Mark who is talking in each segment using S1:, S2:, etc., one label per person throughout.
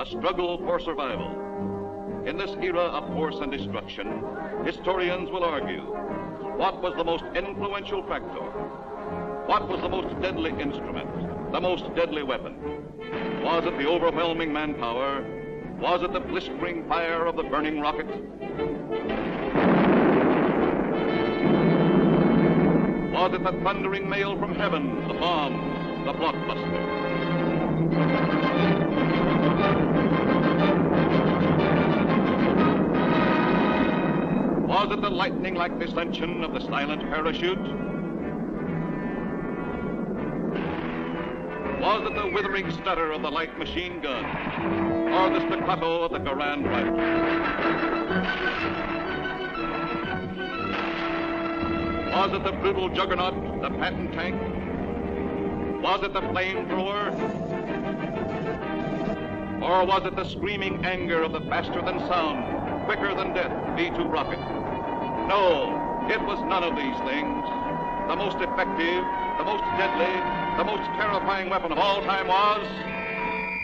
S1: a struggle for survival. In this era of force and destruction, historians will argue, what was the most influential factor? What was the most deadly instrument, the most deadly weapon? Was it the overwhelming manpower? Was it the blistering fire of the burning rocket? Was it the thundering mail from heaven, the bomb, the blockbuster? Was it the lightning-like descension of the silent parachute? Was it the withering stutter of the light machine gun? Or the staccato of the Garand rifle? Was it the brutal juggernaut, the Patton tank? Was it the flamethrower? Or was it the screaming anger of the faster-than-sound, quicker-than-death V-2 rocket? No, it was none of these things. The most effective, the most deadly, the most terrifying weapon of all time was...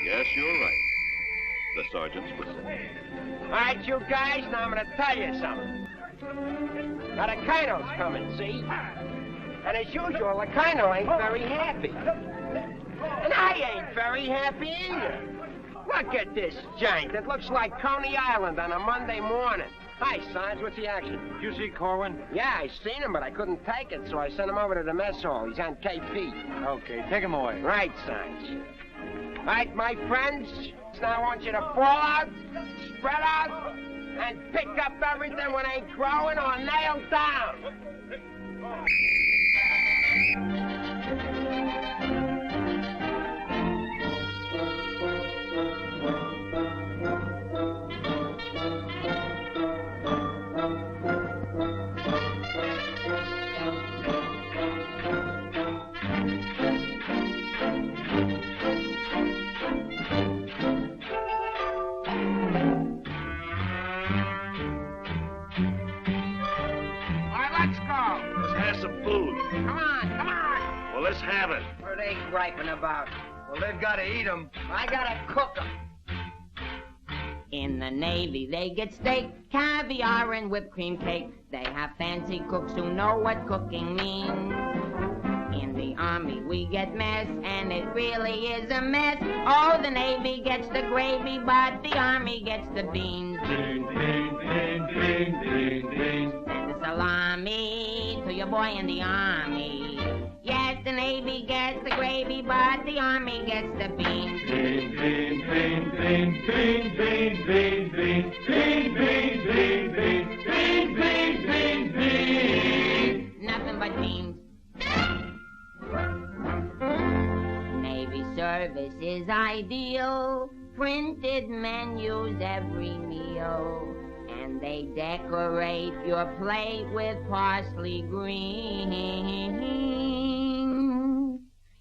S1: Yes, you're right. The sergeant's whistle.
S2: All right, you guys, now I'm going to tell you something. Now, the colonel's coming, see? And as usual, the colonel ain't very happy. And I ain't very happy either. Look at this giant. It looks like Coney Island on a Monday morning. Hi, Sarge. What's the action?
S3: Did you see Corwin?
S2: Yeah, I seen him, but I couldn't take it, so I sent him over to the mess hall. He's on KP.
S3: Okay, take him away.
S2: Right, Sarge. All right, my friends. Now I want you to fall out, spread out, and pick up everything when ain't growing or nailed down.
S4: Let's have it.
S2: What are they griping about?
S4: Well, they've got to eat them.
S2: I gotta cook them.
S5: In the Navy, they get steak, caviar, and whipped cream cake. They have fancy cooks who know what cooking means. In the Army, we get mess, and it really is a mess. Oh, the Navy gets the gravy, but the Army gets the beans.
S4: Beans, beans, beans, beans, beans, beans.
S5: Send the salami to your boy in the Army. Yes, the Navy gets the gravy, but the Army gets the beans.
S4: Beans, beans, beans, beans, beans, beans, beans, beans, beans, beans, beans, beans, beans, beans, beans, beans.
S5: Nothing but beans. Navy service is ideal. Printed menus every meal. And they decorate your plate with parsley green.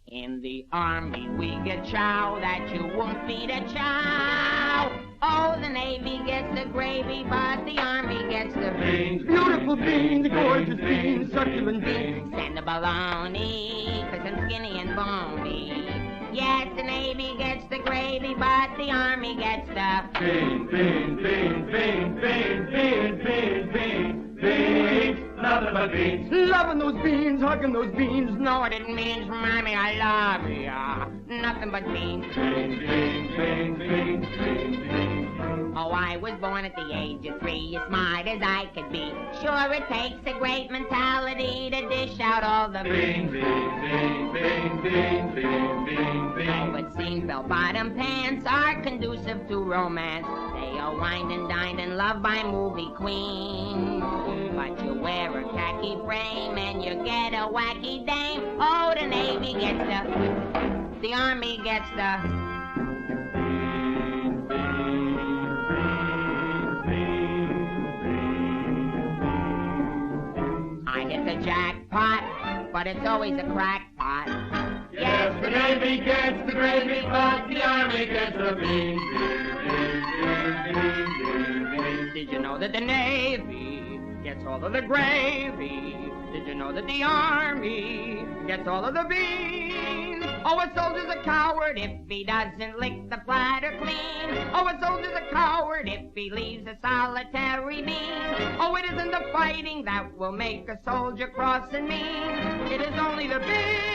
S5: In the Army, we get chow that you won't feed a chow. Oh, the Navy gets the gravy, but the Army gets the beans.
S6: Beautiful beans, gorgeous beans, succulent beans.
S5: Send the bologna, 'cause I'm skinny and bony. Yes, the Navy gets the gravy, but the Army gets the
S4: beans, beans, beans, beans, beans, beans, beans, beans, beans, nothing but beans.
S6: Loving those beans, hugging those beans.
S5: Know what it means, Mommy, I love ya. Nothing but beans.
S4: Beans, beans, beans, beans, beans, beans.
S5: Oh, I was born at the age of 3, as smart as I could be. Sure, it takes a great mentality to dish out all the
S4: beans, beans, beans, beans, beans, beans, beans, beans.
S5: Oh, but seems bell-bottom pants are conducive to romance. They are wined and dined and loved by movie queens. But you wear a khaki frame and you get a wacky dame. Oh, the Navy gets the Army gets the I hit the jackpot, but it's always a crackpot.
S4: Yes, the Navy gets the gravy, but the Army gets the beans, beans, beans, beans, beans, beans.
S5: Did you know that the Navy gets all of the gravy. Did you know that the army gets all of the beans? Oh, a soldier's a coward if he doesn't lick the platter clean. Oh, a soldier's a coward if he leaves a solitary bean. Oh, it isn't the fighting that will make a soldier cross and mean. It is only the beans.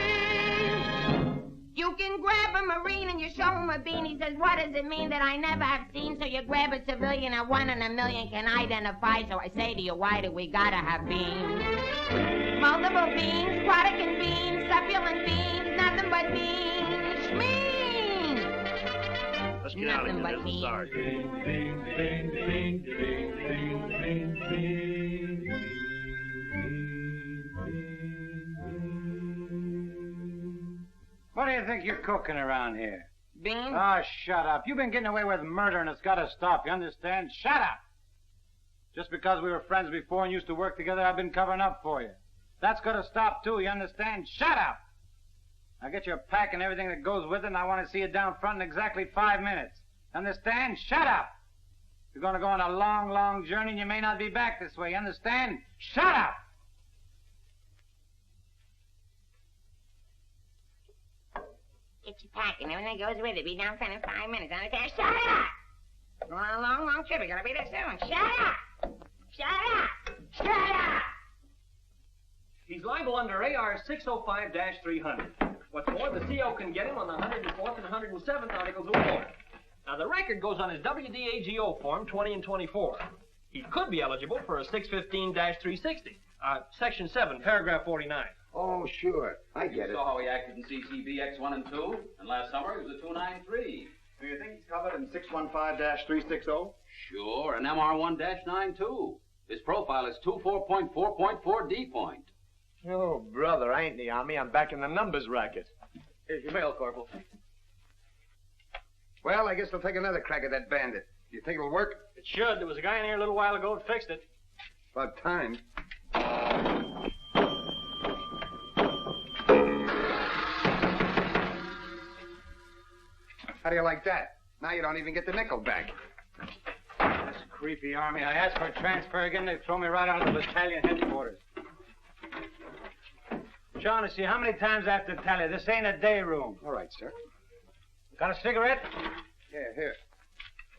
S5: You can grab a Marine and you show him a bean. He says, what does it mean that I never have seen? So you grab a civilian and 1 in a million can identify. So I say to you, why do we gotta have beans? Multiple beans, product and beans, succulent beans, nothing but beans. Schmeans!
S3: Let's get out of here. There's the sergeant.
S7: What do you think you're cooking around here?
S5: Beans?
S7: Oh, shut up. You've been getting away with murder and it's got to stop, you understand? Shut up! Just because we were friends before and used to work together, I've been covering up for you. That's got to stop, too, you understand? Shut up! Now get your pack and everything that goes with it, and I want to see you down front in exactly 5 minutes. Understand? Shut up! You're going to go on a long, long journey, and you may not be back this way, you understand? Shut up!
S5: Get your pack and everything that goes with it. Be down front in 5 minutes. Understand? Shut up! Going on a long, long trip. You gotta be there soon. Shut up! Shut up! Shut up!
S8: He's liable under AR 605-300. What's more, the CO can get him on the 104th and 107th Articles of War. Now, the record goes on his WDAGO form 20 and 24. He could be eligible for a 615-360. Section 7, paragraph 49.
S9: Oh, sure. I get it.
S10: You saw how he acted in CCB X1 and 2, and last summer he was a 293.
S9: Do you think he's covered in 615-360?
S10: Sure, and MR1-92. His profile is 24.4.4 D point.
S3: Oh, brother, I ain't in the Army. I'm back in the numbers racket. Here's your mail, Corporal.
S9: Well, I guess I'll take another crack at that bandit. Do you think it'll work?
S8: It should. There was a guy in here a little while ago that fixed it.
S9: About time. How do you like that? Now you don't even get the nickel back.
S7: That's a creepy Army. I asked for a transfer again. They throw me right out of the battalion headquarters. Shaughnessy, how many times I have to tell you? This ain't a day room.
S9: All right, sir.
S7: Got a cigarette?
S9: Yeah, here.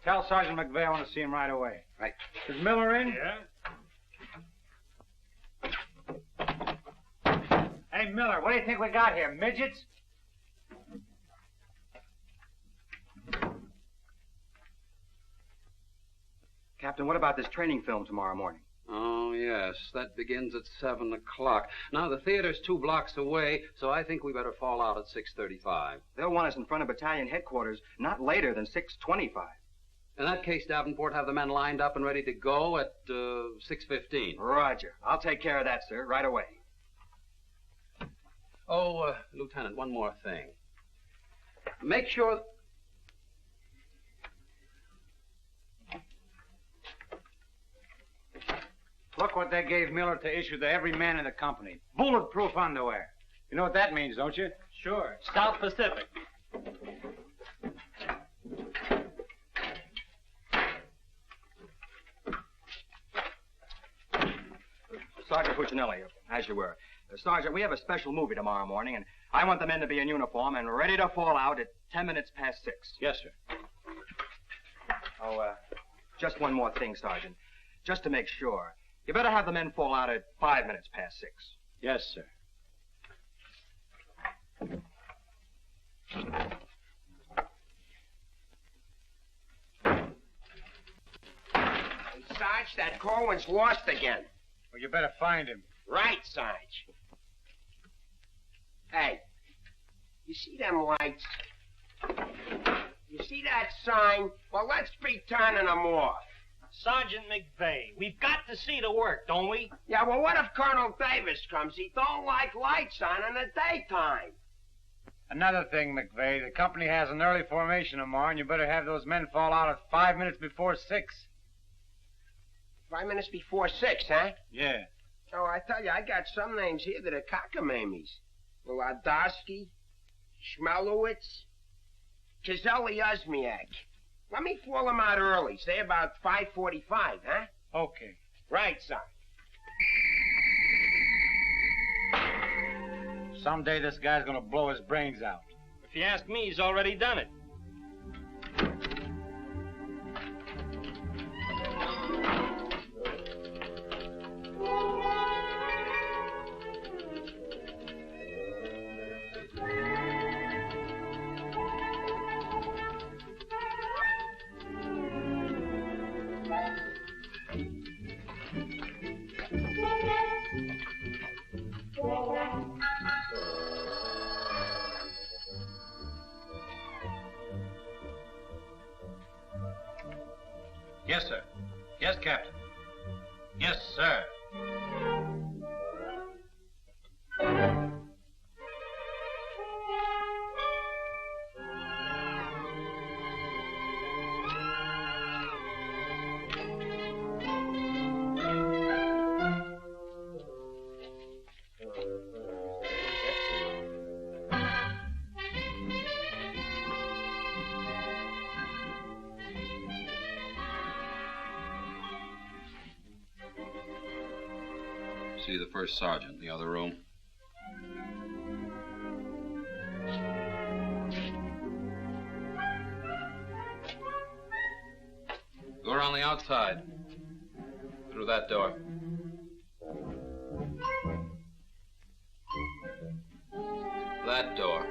S7: Tell Sergeant McVeigh I want to see him right away.
S9: Right.
S7: Is Miller in?
S8: Yeah?
S7: Hey, Miller, what do you think we got here? Midgets?
S11: Captain, what about this training film tomorrow morning?
S10: Oh, yes. That begins at 7 o'clock. Now, the theater's 2 blocks away, so I think we better fall out at 6:35.
S11: They'll want us in front of battalion headquarters not later than 6:25.
S10: In that case, Davenport, have the men lined up and ready to go at 6:15.
S11: Roger. I'll take care of that, sir, right away.
S10: Oh, Lieutenant, one more thing. Make sure...
S7: Look what they gave Miller to issue to every man in the company. Bulletproof underwear. You know what that means, don't you?
S8: Sure. South Pacific.
S11: Sergeant Puccinelli, as you were. Sergeant, we have a special movie tomorrow morning, and I want the men to be in uniform and ready to fall out at 10 minutes past 6.
S8: Yes, sir.
S11: Oh, just one more thing, Sergeant. Just to make sure. You better have the men fall out at 5 minutes past 6.
S7: Yes, sir.
S2: Sarge, that Corwin's lost again.
S7: Well, you better find him.
S2: Right, Sarge. Hey, you see them lights? You see that sign? Well, let's be turning them off.
S8: Sergeant McVeigh, we've got to see the work, don't we?
S2: Yeah, well, what if Colonel Davis comes? He don't like lights on in the daytime.
S7: Another thing, McVeigh, the company has an early formation tomorrow, and you better have those men fall out at 5 minutes before 6.
S2: 5 minutes before 6, huh?
S7: Yeah.
S2: Oh, I tell you, I got some names here that are cockamammies. Wladowski, Schmelowitz, Kazelli Uzmiak. Let me fall them out early, say about 5:45, huh?
S7: Okay.
S2: Right, son.
S7: Someday this guy's gonna blow his brains out.
S8: If you ask me, he's already done it.
S7: Yes, sir. Yes, Captain. Yes, sir.
S10: See the first sergeant in the other room. Go around the outside. Through that door. That door.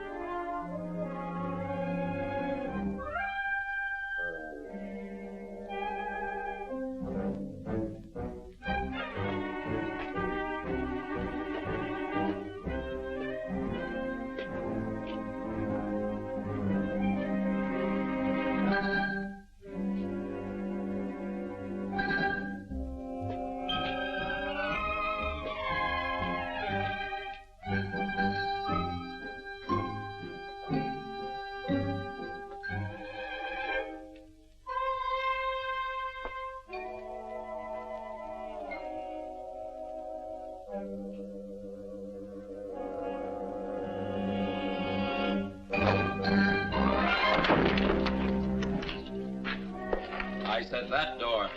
S10: I said that door.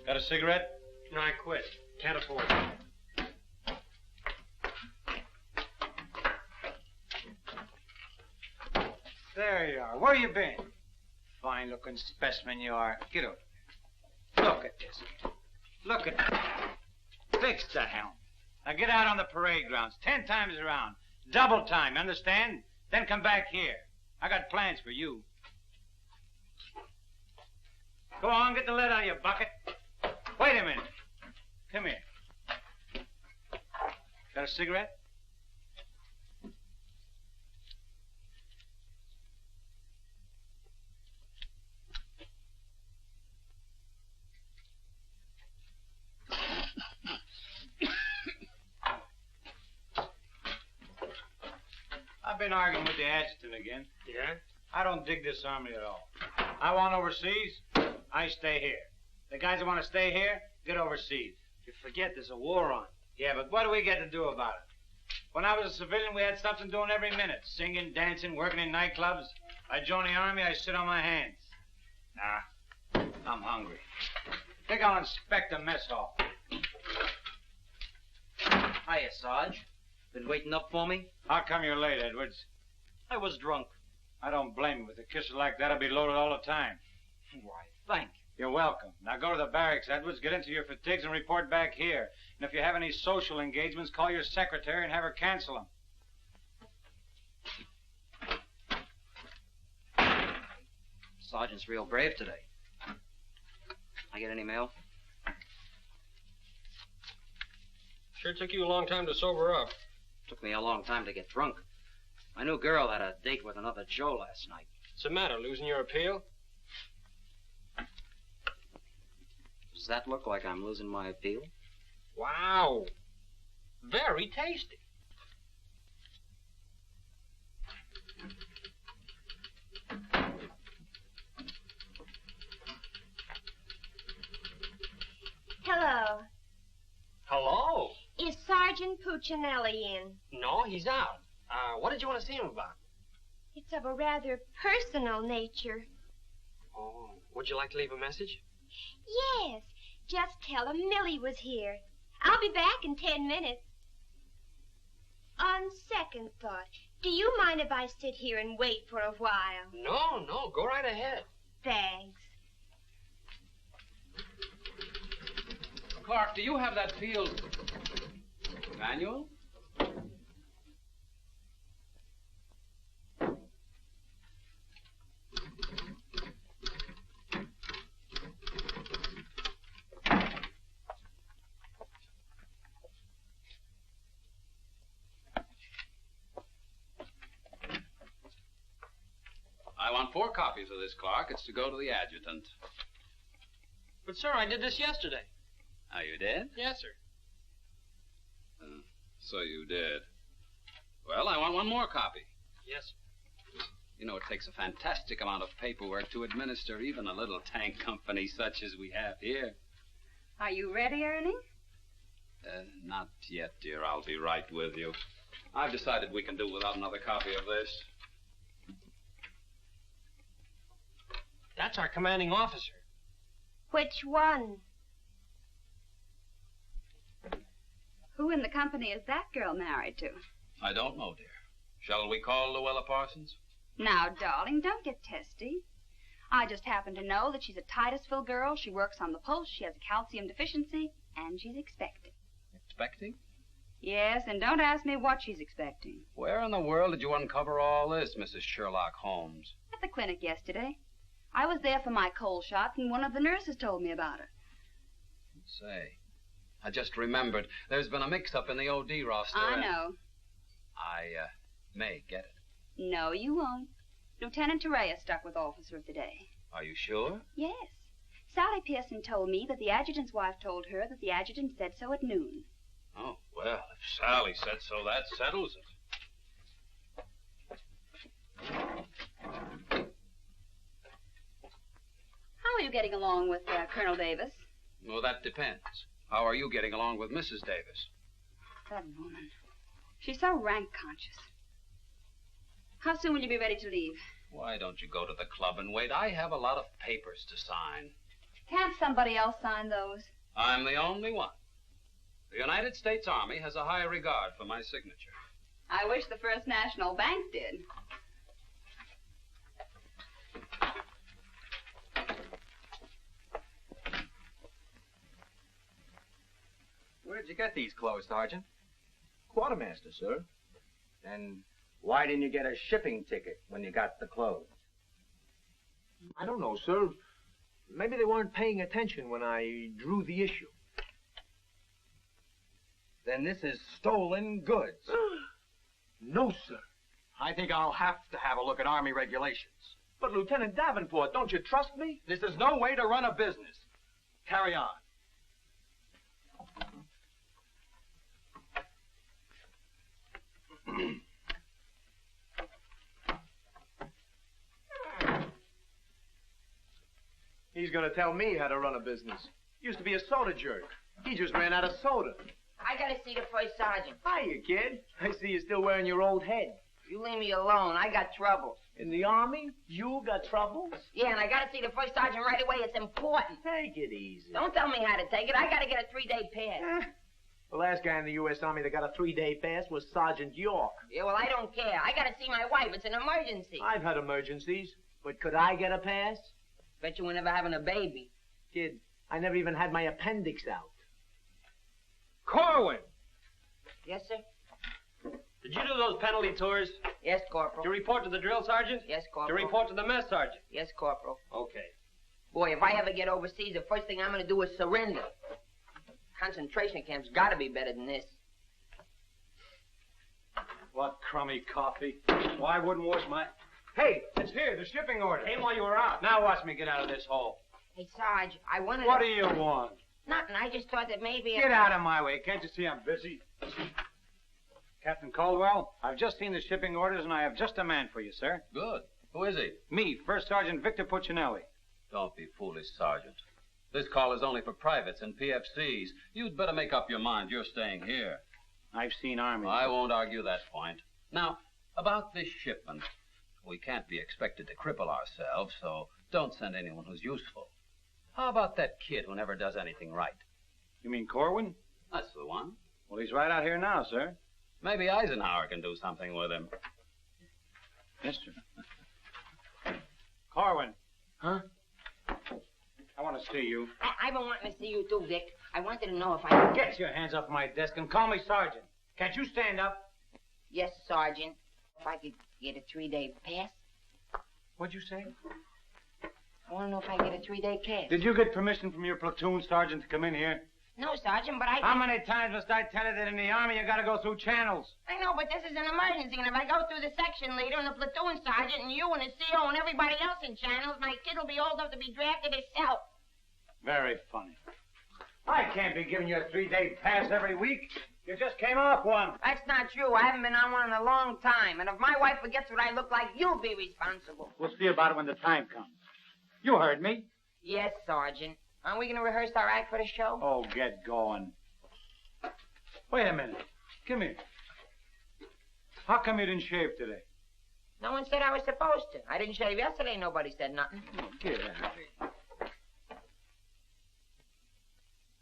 S7: Got a cigarette?
S8: No, I quit. Can't afford it.
S7: There you are. Where you been? Fine-looking specimen you are. Get over there. Look at this. Look at that. Fix the helm. Now get out on the parade grounds 10 times around. Double time, understand? Then come back here. I got plans for you. Go on, get the lead out of your bucket. Wait a minute. Come here. Got a cigarette? I've been arguing with the adjutant again.
S8: Yeah?
S7: I don't dig this army at all. I want overseas, I stay here. The guys that want to stay here, get overseas.
S8: You forget there's a war on.
S7: Yeah, but what do we get to do about it? When I was a civilian, we had something doing every minute. Singing, dancing, working in nightclubs. I joined the army, I sit on my hands. Nah, I'm hungry. Think I'll inspect the mess hall.
S12: Hiya, Sarge. Been waiting up for me?
S7: How come you're late, Edwards?
S12: I was drunk.
S7: I don't blame you. With a kisser like that, I'll be loaded all the time.
S12: Why, thank you.
S7: You're welcome. Now go to the barracks, Edwards, get into your fatigues and report back here. And if you have any social engagements, call your secretary and have her cancel them.
S12: Sergeant's real brave today. I get any mail?
S8: Sure took you a long time to sober up.
S12: Took me a long time to get drunk. My new girl had a date with another Joe last night.
S8: What's the matter, losing your appeal?
S12: Does that look like I'm losing my appeal?
S8: Wow. Very tasty.
S13: Hello.
S8: Hello.
S13: Is Sergeant Puccinelli in?
S8: No, he's out. What did you want to see him about?
S13: It's of a rather personal nature.
S8: Oh, would you like to leave a message?
S13: Yes. Just tell him Millie was here. I'll be back in 10 minutes. On second thought, do you mind if I sit here and wait for a while?
S12: No, go right ahead.
S13: Thanks.
S10: Clark, do you have that field manual? I want 4 copies of this, Clark. It's to go to the adjutant.
S8: But, sir, I did this yesterday.
S10: Oh, you did?
S8: Yes, sir.
S10: So you did. Well, I want 1 more copy.
S8: Yes, sir.
S10: You know, it takes a fantastic amount of paperwork to administer even a little tank company such as we have here.
S14: Are you ready, Ernie?
S10: Not yet, dear. I'll be right with you. I've decided we can do without another copy of this.
S8: That's our commanding officer.
S13: Which one?
S14: Who in the company is that girl married to?
S10: I don't know, dear. Shall we call Luella Parsons?
S14: Now, darling, don't get testy. I just happen to know that she's a Titusville girl. She works on the post. She has a calcium deficiency, and she's expecting.
S10: Expecting?
S14: Yes, and don't ask me what she's expecting.
S10: Where in the world did you uncover all this, Mrs. Sherlock Holmes?
S14: At the clinic yesterday. I was there for my cold shots, and one of the nurses told me about it.
S10: Say, I just remembered. There's been a mix-up in the OD roster.
S14: I know.
S10: I may get it.
S14: No, you won't. Lieutenant Torreya stuck with officer of the day.
S10: Are you sure?
S14: Yes. Sally Pearson told me that the adjutant's wife told her that the adjutant said so at noon.
S10: Oh, well, if Sally said so, that settles it.
S14: How are you getting along with Colonel Davis?
S10: Well, that depends. How are you getting along with Mrs. Davis?
S14: That woman. She's so rank conscious. How soon will you be ready to leave?
S10: Why don't you go to the club and wait? I have a lot of papers to sign.
S14: Can't somebody else sign those?
S10: I'm the only one. The United States Army has a high regard for my signature.
S14: I wish the First National Bank did.
S11: Where'd you get these clothes, Sergeant?
S3: Quartermaster, sir.
S11: And why didn't you get a shipping ticket when you got the clothes?
S3: I don't know, sir. Maybe they weren't paying attention when I drew the issue.
S11: Then this is stolen goods.
S3: No, sir.
S11: I think I'll have to have a look at Army regulations.
S3: But, Lieutenant Davenport, don't you trust me?
S11: This is no way to run a business. Carry on.
S3: He's gonna tell me how to run a business. Used to be a soda jerk. He just ran out of soda.
S5: I gotta see the first sergeant.
S3: Hiya, kid. I see you're still wearing your old head.
S5: You leave me alone. I got troubles.
S3: In the Army? You got troubles?
S5: Yeah, and I gotta see the first sergeant right away. It's important.
S3: Take it easy.
S5: Don't tell me how to take it. I gotta get a 3-day pass.
S3: The last guy in the U.S. Army that got a 3-day pass was Sergeant York.
S5: Yeah, well, I don't care. I gotta see my wife. It's an emergency.
S3: I've had emergencies, but could I get a pass?
S5: Bet you were never having a baby.
S3: Kid, I never even had my appendix out.
S8: Corwin!
S5: Yes, sir?
S8: Did you do those penalty tours?
S5: Yes, Corporal.
S8: To report to the drill sergeant?
S5: Yes,
S8: To
S5: Corporal.
S8: report to the mess sergeant?
S5: Yes, Corporal.
S8: Okay.
S5: Boy, if I ever get overseas, the first thing I'm gonna do is surrender. Concentration camp's gotta be better than this.
S7: What crummy coffee. Why wouldn't wash my...
S11: Hey, it's here, the shipping order.
S7: Came while you were out. Now watch me get out of this hole.
S5: Hey, Sarge, I wanted
S7: What
S5: to...
S7: do you want?
S5: Nothing. I just thought that maybe...
S7: Get out of my way. Can't you see I'm busy? Captain Caldwell, I've just seen the shipping orders, and I have just a man for you, sir.
S10: Good. Who is he?
S7: Me, First Sergeant Victor Puccinelli.
S10: Don't be foolish, Sergeant. This call is only for privates and PFCs. You'd better make up your mind you're staying here.
S7: I've seen Army.
S10: I won't argue that point. Now, about this shipment. We can't be expected to cripple ourselves, so don't send anyone who's useful. How about that kid who never does anything right?
S7: You mean Corwin?
S10: That's the one.
S7: Well, he's right out here now, sir.
S10: Maybe Eisenhower can do something with him.
S7: Mister. Corwin.
S2: Huh?
S7: I want to see you.
S5: I've been wanting to see you too, Dick. I wanted to know if I could
S7: Get your hands off my desk and call me Sergeant. Can't you stand up?
S5: Yes, Sergeant. If I could get a 3-day pass.
S7: What'd you say?
S5: I want to know if I get a 3-day pass.
S7: Did you get permission from your platoon sergeant to come in here?
S5: No, Sergeant, but I...
S7: How many times must I tell you that in the Army you gotta go through channels?
S5: I know, but this is an emergency, and if I go through the section leader and the platoon sergeant and you and the CO and everybody else in channels, my kid will be old enough to be drafted himself.
S7: Very funny. I can't be giving you a 3-day pass every week. You just came off one.
S5: That's not true. I haven't been on one in a long time, and if my wife forgets what I look like, you'll be responsible.
S7: We'll see about it when the time comes. You heard me.
S5: Yes, Sergeant. Aren't we going to rehearse our act for the show?
S7: Oh, get going. Wait a minute. Come here. How come you didn't shave today?
S5: No one said I was supposed to. I didn't shave yesterday. Nobody said nothing.
S7: Get out of here.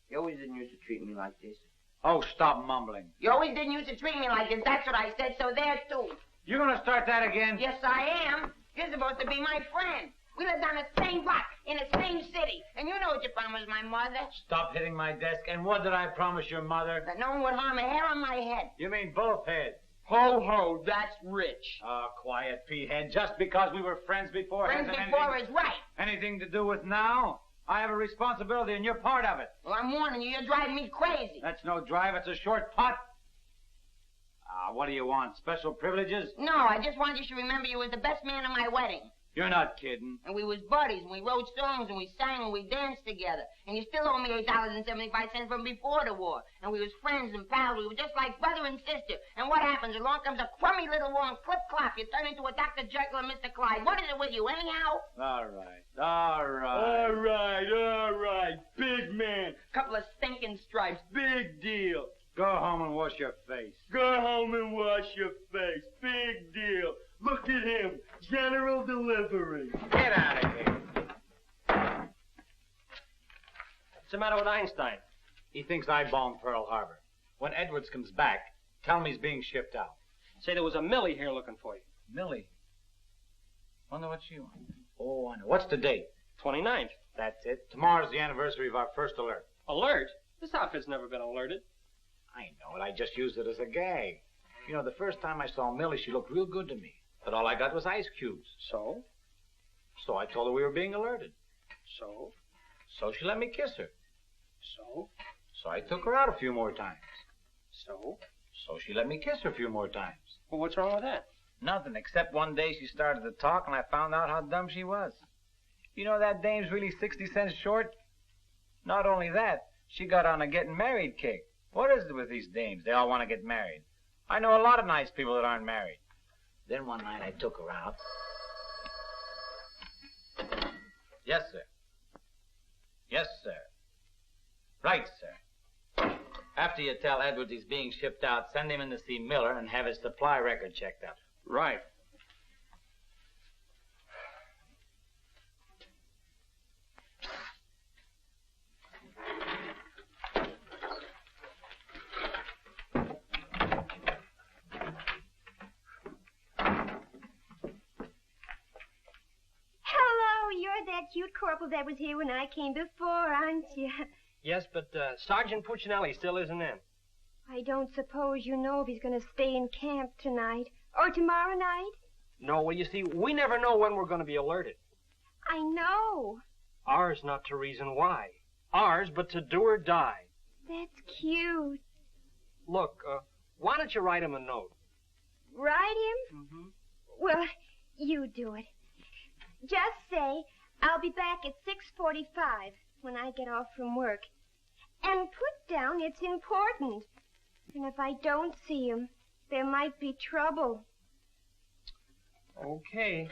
S5: You always didn't used to treat me like this.
S7: Oh, stop mumbling.
S5: You always didn't used to treat me like this. That's what I said, so there, too.
S7: You gonna start that again?
S5: Yes, I am. You're supposed to be my friend. We lived on the same block, in the same city. And you know what you promised my mother.
S7: Stop hitting my desk. And what did I promise your mother?
S5: That no one would harm a hair on my head.
S7: You mean both heads?
S5: Ho, ho, that's rich.
S7: Oh, quiet, P-head. Just because we were friends before...
S5: Friends before is right.
S7: Anything to do with now? I have a responsibility, and you're part of it.
S5: Well, I'm warning you, you're driving me crazy.
S7: That's no drive. It's a short putt. What do you want? Special privileges?
S5: No, I just want you to remember you was the best man at my wedding.
S7: You're not kidding.
S5: And we was buddies, and we wrote songs, and we sang, and we danced together. And you still owe me $8.75 from before the war. And we was friends and pals. We were just like brother and sister. And what happens? Along comes a crummy little war and clip-clop. You turn into a Dr. Jekyll and Mr. Clyde. What is it with you, anyhow?
S7: All right.
S2: Big man.
S5: Couple of stinking stripes.
S2: Big deal.
S7: Go home and wash your face.
S2: Go home and wash your face. Big deal. Look at him. General delivery.
S7: Get out of here.
S8: What's the matter with Einstein?
S7: He thinks I bombed Pearl Harbor. When Edwards comes back, tell him he's being shipped out.
S8: Say there was a Millie here looking for you.
S7: Millie? Wonder what she wants. Oh, I know. What's the date?
S8: 29th.
S7: That's it. Tomorrow's the anniversary of our first alert.
S8: Alert? This outfit's never been alerted.
S7: I know it. I just used it as a gag. You know, the first time I saw Millie, she looked real good to me. But all I got was ice cubes.
S8: So?
S7: So I told her we were being alerted.
S8: So?
S7: So she let me kiss her.
S8: So?
S7: So I took her out a few more times.
S8: So?
S7: So she let me kiss her a few more times.
S8: Well, what's wrong with that?
S7: Nothing, except one day she started to talk and I found out how dumb she was. You know that dame's really 60 cents short? Not only that, she got on a getting married kick. What is it with these dames? They all want to get married. I know a lot of nice people that aren't married. Then one night I took her out. Yes, sir. Yes, sir. Right, sir. After you tell Edwards he's being shipped out, send him in to see Miller and have his supply record checked out.
S8: Right.
S13: That cute corporal that was here when I came before, aren't you?
S8: Yes, but Sergeant Puccinelli still isn't in.
S13: I don't suppose you know if he's going to stay in camp tonight or tomorrow night?
S8: No, well, you see, we never know when we're going to be alerted.
S13: I know.
S8: Ours not to reason why. Ours, but to do or die.
S13: That's cute.
S8: Look, why don't you write him a note?
S13: Write him?
S8: Mm-hmm.
S13: Well, you do it. Just say, I'll be back at 6:45 when I get off from work. And put down it's important. And if I don't see him, there might be trouble.
S8: Okay.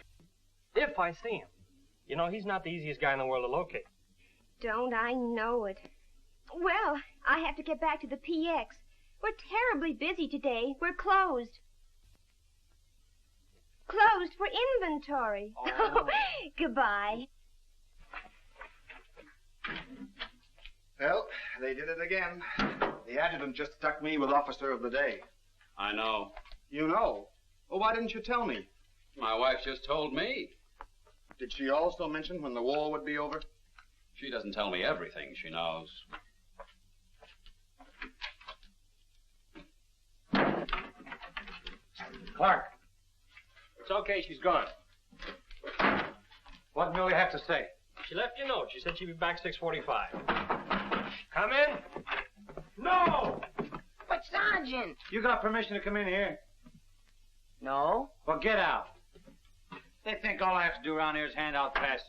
S8: If I see him. You know, he's not the easiest guy in the world to locate.
S13: Don't I know it? Well, I have to get back to the PX. We're terribly busy today. We're closed. Closed for inventory.
S8: Oh.
S13: Goodbye.
S11: Well, they did it again. The adjutant just stuck me with Officer of the Day.
S10: I know.
S11: You know? Well, why didn't you tell me?
S10: My wife just told me.
S11: Did she also mention when the war would be over?
S10: She doesn't tell me everything she knows.
S7: Clark,
S8: It's okay, she's gone.
S7: what did Millie have to say?
S8: She left you a note. She said she'd be back 6:45. Come in. No!
S5: But, Sergeant.
S7: You got permission to come in here?
S5: No.
S7: Well, get out. They think all I have to do around here is hand out passes.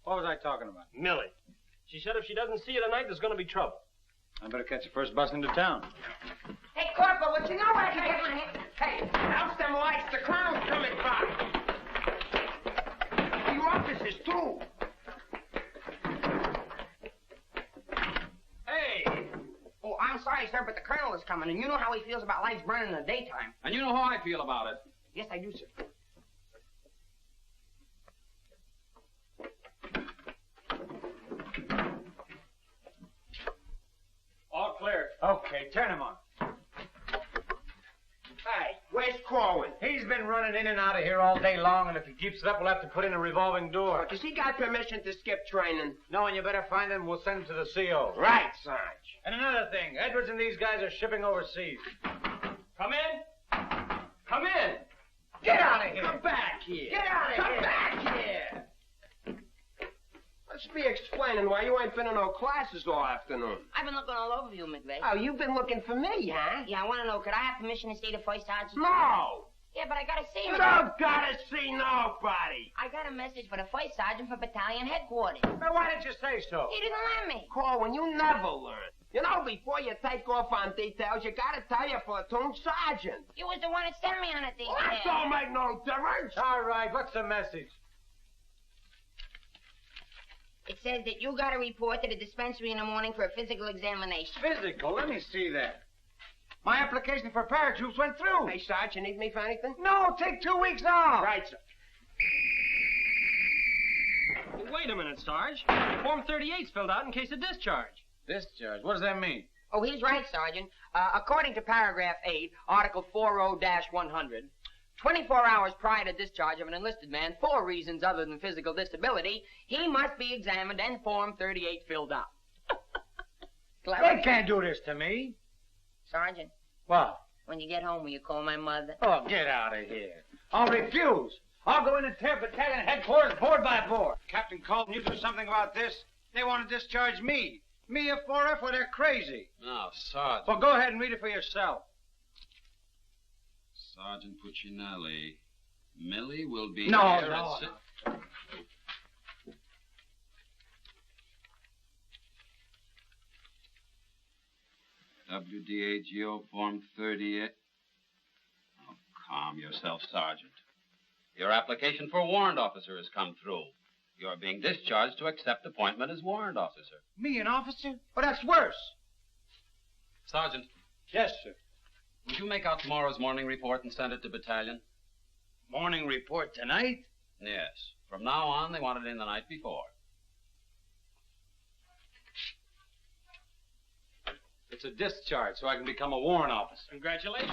S7: What was I talking about?
S8: Millie. She said if she doesn't see you tonight, there's going to be trouble.
S7: I better catch the first bus into town.
S2: Hey, Corporal, would you know where I can get my hand? Hey, out them lights, the crown's coming by. Your officers, too.
S8: Hey!
S2: Oh, I'm sorry, sir, but the colonel is coming, and you know how he feels about lights burning in the daytime.
S10: And you know how I feel about it.
S2: Yes, I do, sir.
S8: All clear.
S7: Okay, turn him on.
S2: Hey, where's Corwin?
S7: He's been running in and out of here all day long, and if he keeps it up, we'll have to put in a revolving door.
S2: Does he got permission to skip training?
S7: No, and you better find him. We'll send him to the CO.
S2: Right, Sarge.
S7: And another thing, Edwards and these guys are shipping overseas.
S8: Come in. Come in.
S2: Get out of here.
S8: Come back here.
S2: Get out of here.
S8: Come back here.
S2: Let's be explaining why you ain't been in no classes all afternoon.
S5: I've been looking all over you, McVeigh.
S2: Oh, you've been looking for me, huh?
S5: Yeah, I want to know, could I have permission to see the first sergeant?
S2: No!
S5: Yeah, but I got to see
S2: You
S5: him.
S2: don't gotta see nobody.
S5: I got a message for the first sergeant for battalion headquarters.
S7: Now, why didn't you say so?
S5: He didn't let me.
S2: Corwin, you never learn. You know, before you take off on details, you gotta tell your platoon sergeant.
S5: You was the one that sent me on a detail.
S2: Well, that don't make no difference.
S7: All right, what's the message?
S5: It says that you got to report to the dispensary in the morning for a physical examination.
S7: Physical? Let me see that. My application for paratroops went through.
S2: Hey, Sarge, you need me for anything?
S7: No, take 2 weeks off.
S2: Right, sir.
S8: Well, wait a minute, Sarge. Form 38's filled out in case of discharge.
S7: Discharge? What does that mean?
S2: Oh, he's right, Sergeant. According to paragraph 8, Article 40-100, 24 hours prior to discharge of an enlisted man for reasons other than physical disability, he must be examined and Form 38 filled out.
S7: They can't do this to me.
S5: Sergeant,
S7: What?
S5: when you get home, will you call my mother?
S7: Oh, get out of here. I'll refuse. I'll go in and tear battalion headquarters board by board. Captain Colton, you do something about this? They want to discharge me. Me a 4F, well, they're crazy.
S10: Now, Sergeant.
S7: Well, go ahead and read it for yourself.
S10: Sergeant Puccinelli. Millie will be
S7: No,
S10: here
S7: no,
S10: at six. WDAGO Form 38. Oh, calm yourself, Sergeant. Your application for warrant officer has come through. You're being discharged to accept appointment as warrant officer.
S7: Me, an officer? Oh, that's worse.
S10: Sergeant,
S7: Yes, sir.
S10: would you make out tomorrow's morning report and send it to battalion?
S7: Morning report tonight?
S10: Yes. From now on, they want it in the night before.
S7: It's a discharge, so I can become a warrant officer.
S8: Congratulations.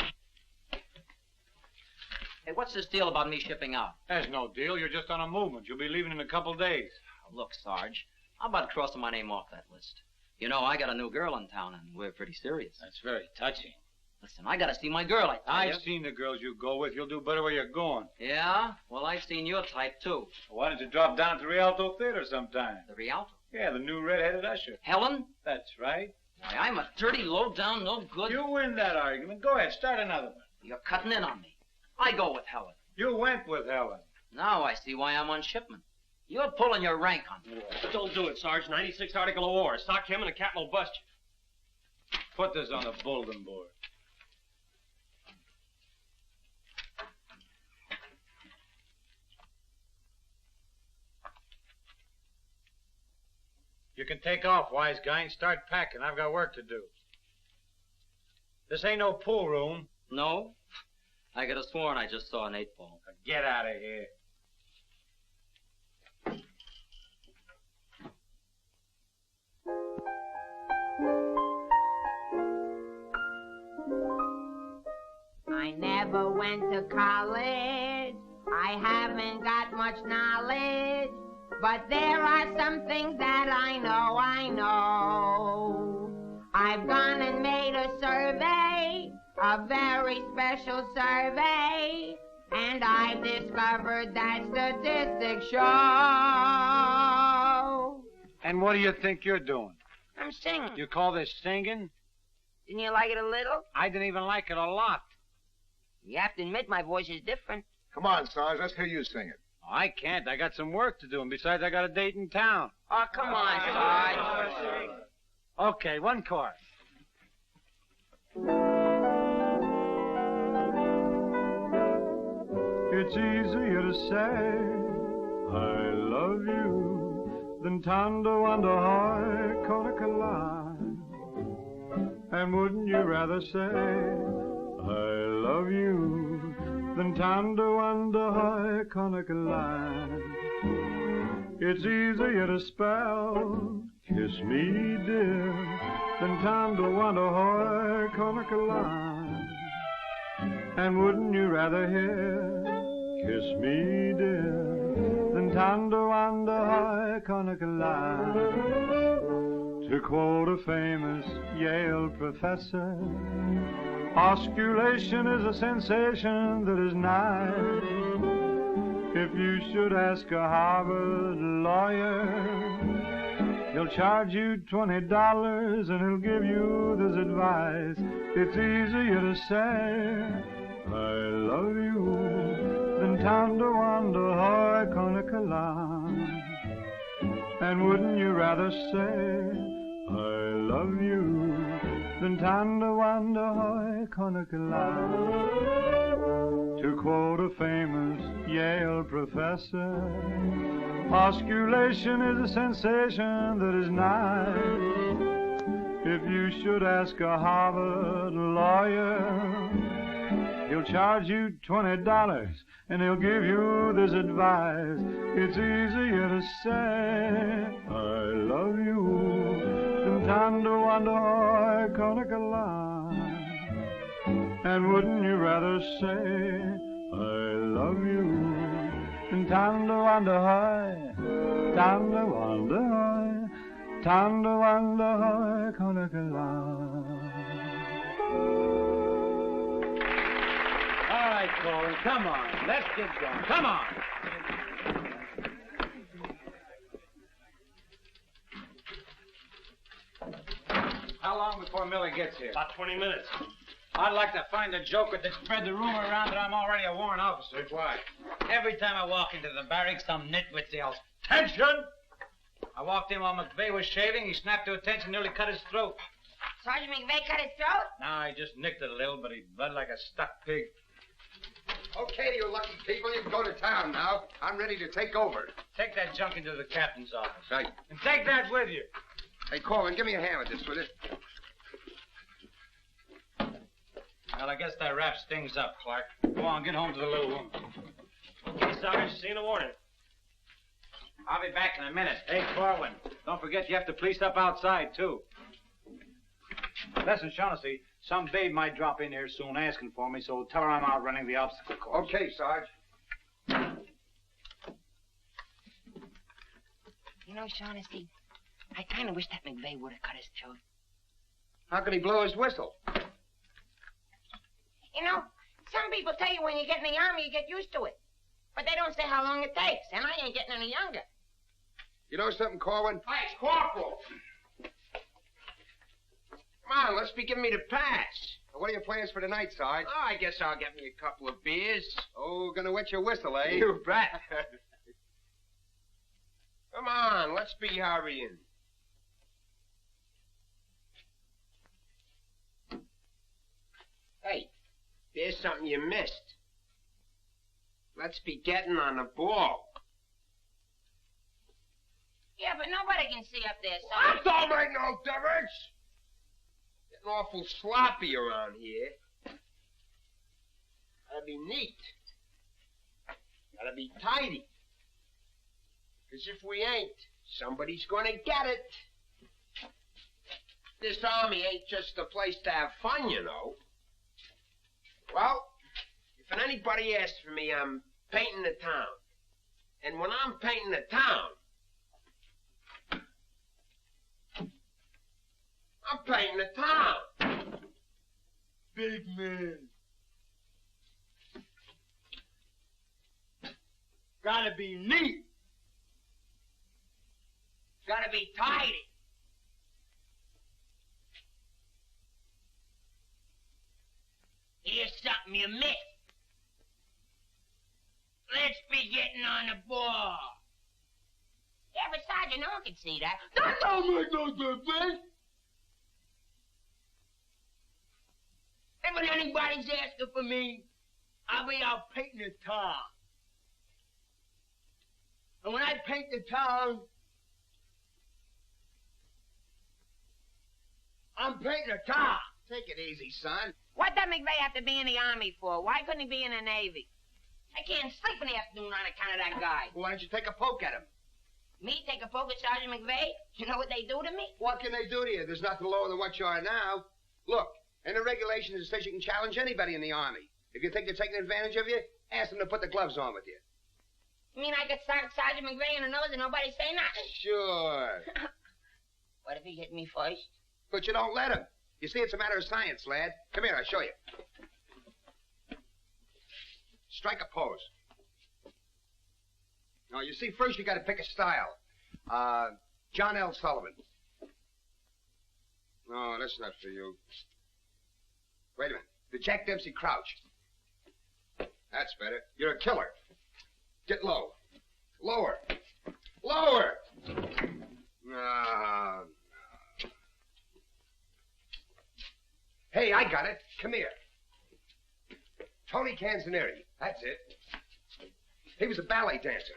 S12: Hey, what's this deal about me shipping out?
S7: There's no deal. You're just on a movement. You'll be leaving in a couple days.
S12: Oh, look, Sarge, how about crossing my name off that list? You know, I got a new girl in town, and we're pretty serious.
S7: That's very touching.
S12: Listen, I gotta see my girl, I tell you.
S7: I've seen the girls you go with. You'll do better where you're going.
S12: Yeah? Well, I've seen your type, too.
S7: Why don't you drop down to Rialto Theater sometime?
S12: The Rialto?
S7: Yeah, the new red-headed usher.
S12: Helen?
S7: That's right.
S12: Why, I'm a dirty, low-down, no good...
S7: You win that argument. Go ahead, start another one.
S12: You're cutting in on me. I go with Helen.
S7: You went with Helen.
S12: Now I see why I'm on shipment. You're pulling your rank on me.
S8: Don't do it, Sarge. 96th Article of War. Sock him and the captain will bust you.
S7: Put this on the bulletin board. You can take off, wise guy, and start packing. I've got work to do. This ain't no pool room.
S12: No? I could have sworn I just saw an 8-ball.
S7: Now get out of here.
S5: I never went to college. I haven't got much knowledge. But there are some things that I know. I've gone and made a survey, a very special survey, and I've discovered that statistics show.
S7: And what do you think you're doing?
S5: I'm singing.
S7: You call this singing?
S5: Didn't you like it a little?
S7: I didn't even like it a lot.
S5: You have to admit my voice is different.
S15: Come on, Sarge, let's hear you sing it.
S7: I can't. I got some work to do, and besides, I got a date in town.
S5: Oh, come on, Sarge.
S7: Okay, one chorus.
S4: It's easier to say I love you than tando under high Konakala. And wouldn't you rather say I love you than tando under high Konakala? It's easier to spell kiss me dear than tando under high Konakala. And wouldn't you rather hear kiss me dear than tando under high Konakala? To quote a famous Yale professor, osculation is a sensation that is nice. If you should ask a Harvard lawyer, he'll charge you $20 and he'll give you this advice. It's easier to say I love you than tando under high Konakala. And wouldn't you rather say I love you than tando under high Konakala? To quote a famous Yale professor, osculation is a sensation that is nice. If you should ask a Harvard lawyer, he'll charge you $20 and he'll give you this advice. It's easier to say I love you than tando under high Konakala. And wouldn't you rather say I love you than tando under high, tando under high, tando under high Konakala?
S7: All right, Collin, come on. Let's get going. Come on. How long before Millie gets here?
S2: About 20 minutes.
S7: I'd like to find a joker that spread the rumor around that I'm already a warrant officer. Why? Every time I walk into the barracks, some nitwit yells, "Attention!" I walked in while McVeigh was shaving. He snapped to attention, nearly cut his throat.
S5: Sergeant McVeigh cut his throat?
S7: No, he just nicked it a little, but he bled like a stuck pig.
S9: Okay, you lucky people, you can go to town now. I'm ready to take over.
S7: Take that junk into the captain's office.
S9: Right.
S7: And take that with you.
S9: Hey, Collin, give me a hand with this, will you?
S7: Well, I guess that wraps things up, Clark. Go on, get home to the little woman.
S2: Okay, Sarge, see you in the morning.
S7: I'll be back in a minute. Hey, Corwin, don't forget you have to police up outside, too. Listen, Shaughnessy, some babe might drop in here soon asking for me, so tell her I'm out running the obstacle course.
S9: Okay, Sarge.
S5: You know, Shaughnessy, I kind of wish that McVeigh would have cut his throat.
S9: How could he blow his whistle?
S5: You know, some people tell you when you get in the army, you get used to it. But they don't say how long it takes, and I ain't getting any younger.
S9: You know something, Corwin?
S2: Hey, it's Corporal. Come on, let's be giving me the pass.
S9: What are your plans for tonight, Sarge?
S2: Oh, I guess I'll get me a couple of beers.
S9: Oh, gonna wet your whistle, eh?
S2: You bet. Come on, let's be hurrying. Hey, there's something you missed. Let's be getting on the ball.
S5: Yeah, but nobody can see up there, so...
S2: That don't make no difference. Getting awful sloppy around here. Gotta be neat. Gotta be tidy. 'Cause if we ain't, somebody's gonna get it. This army ain't just a place to have fun, you know. Well, if anybody asks for me, I'm painting the town. And when I'm painting the town, I'm painting the town.
S6: Big man. Gotta be neat.
S2: Gotta be tidy.
S5: Here's something you missed. Let's be getting on the ball. Yeah, but Sergeant, no one can see that.
S6: That don't make no difference.
S5: And when anybody's asking for me,
S6: I'll be out painting the town. And when I paint the town, I'm painting the town.
S2: Take it easy, son.
S5: what did McVeigh have to be in the Army for? Why couldn't he be in the Navy? I can't sleep in the afternoon on account of that guy.
S9: Why don't you take a poke at him?
S5: Me take a poke at Sergeant McVeigh? You know what they do to me?
S9: What can they do to you? There's nothing lower than what you are now. Look, in the regulations, it says you can challenge anybody in the Army. If you think they're taking advantage of you, ask them to put the gloves on with you.
S5: You mean I could start Sergeant McVeigh in the nose and nobody say nothing?
S9: Sure.
S5: What if he hit me first?
S9: But you don't let him. You see, it's a matter of science, lad. Come here, I'll show you. Strike a pose. Now, you see, first you got to pick a style. John L. Sullivan. No, that's not for you. Wait a minute. The Jack Dempsey Crouch. That's better. You're a killer. Get low. Lower. Lower. No. Hey, I got it. Come here. Tony Canzoneri. That's it. He was a ballet dancer.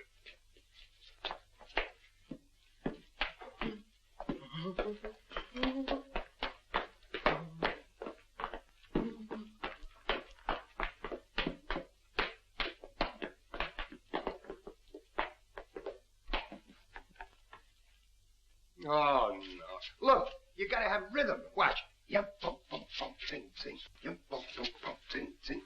S9: Oh, no. Look, you gotta have rhythm. Watch. Yum, bump, bump, bump, sing, sing. Yum, bump, bump, bump, sing, sing.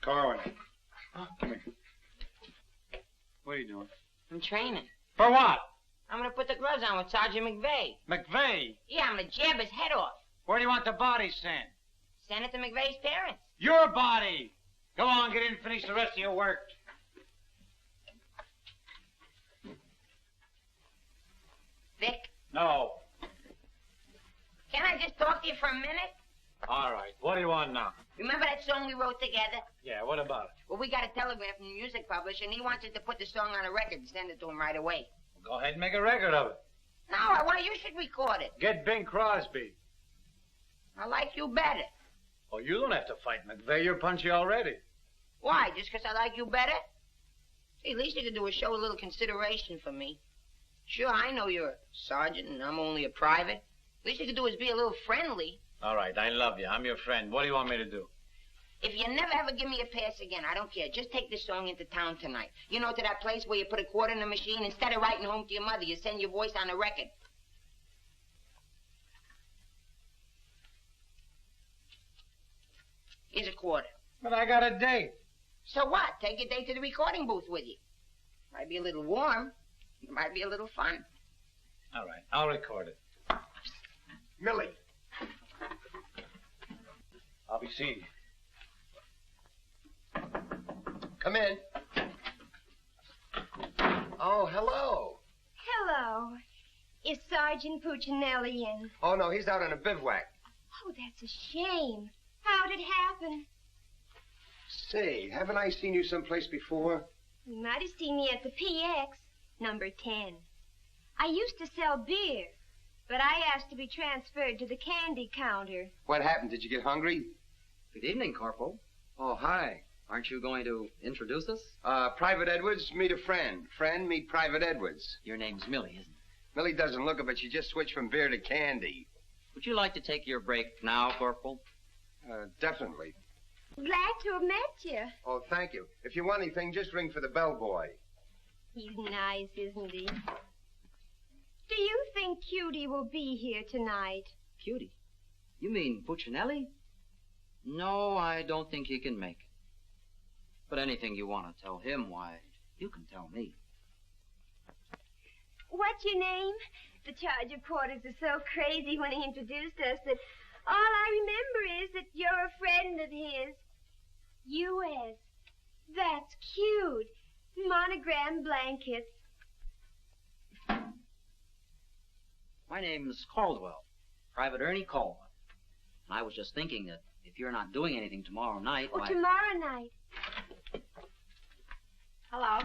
S7: Corwin. Come here. What are you doing?
S5: I'm training.
S7: For what?
S5: I'm gonna put the gloves on with Sergeant McVeigh.
S7: McVeigh?
S5: Yeah, I'm gonna jab his head off.
S7: Where do you want the body sent?
S5: Send it to McVeigh's parents.
S7: Your body! Go on, get in and finish the rest of your work.
S5: Vic?
S7: No.
S5: Can I just talk to you for a minute?
S7: All right. What do you want now?
S5: Remember that song we wrote together?
S7: Yeah, what about it?
S5: Well, we got a telegram from the music publisher, and he wants us to put the song on a record and send it to him right away.
S7: Well, go ahead and make a record of it.
S5: No, I want you should record it.
S7: Get Bing Crosby.
S5: I like you better.
S7: Oh, you don't have to fight McVeigh. You're punchy already.
S5: Why? Just because I like you better? See, at least you could do is show a little consideration for me. Sure, I know you're a sergeant and I'm only a private. At least you could do is be a little friendly.
S7: All right, I love you. I'm your friend. What do you want me to do?
S5: If you never ever give me a pass again, I don't care. Just take this song into town tonight. You know, to that place where you put a quarter in the machine. Instead of writing home to your mother, you send your voice on a record. Here's a quarter.
S7: But I got a date.
S5: So what? Take your date to the recording booth with you. Might be a little warm. It might be a little fun.
S7: All right, I'll record it.
S9: Millie.
S7: I'll be seeing you.
S9: Come in. Oh, hello.
S13: Hello. Is Sergeant Puccinelli in?
S9: Oh, no, he's out on a bivouac.
S13: Oh, that's a shame. How'd it happen?
S9: Say, haven't I seen you someplace before?
S13: You might have seen me at the PX, number 10. I used to sell beer, but I asked to be transferred to the candy counter.
S9: What happened? Did you get hungry?
S11: Good evening, Corporal.
S9: Oh, hi.
S12: Aren't you going to introduce us?
S2: Private Edwards, meet a friend. Friend, meet Private Edwards.
S12: Your name's Millie, isn't it?
S2: Millie doesn't look it, but she just switched from beer to candy.
S12: Would you like to take your break now, Corporal?
S2: Definitely.
S13: Glad to have met you.
S2: Oh, thank you. If you want anything, just ring for the bellboy.
S13: He's nice, isn't he? Do you think Cutie will be here tonight?
S12: Cutie? You mean Puccinelli? No, I don't think he can make it. But anything you want to tell him, why, you can tell me.
S13: What's your name? The charge of quarters was so crazy when he introduced us that all I remember is that you're a friend of his. U.S. That's cute. Monogram blankets.
S12: My name's Caldwell, Private Ernie Caldwell. And I was just thinking that if you're not doing anything tomorrow night,
S13: Oh, tomorrow night.
S5: Hello.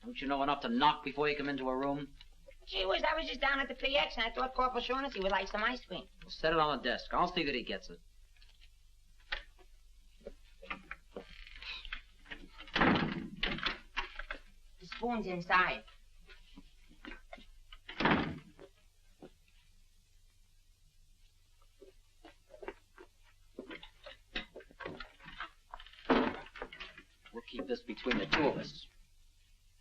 S12: Don't you know enough to knock before you come into a room?
S5: Gee whiz, I was just down at the PX and I thought Corporal Shaughnessy would like some ice cream.
S12: Well, set it on the desk. I'll see that he gets it.
S5: The spoon's inside.
S12: We'll keep this between the two of us.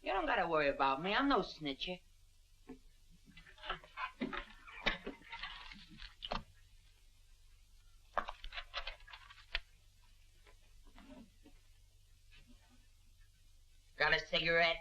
S5: You don't gotta worry about me. I'm no snitcher. Got a cigarette?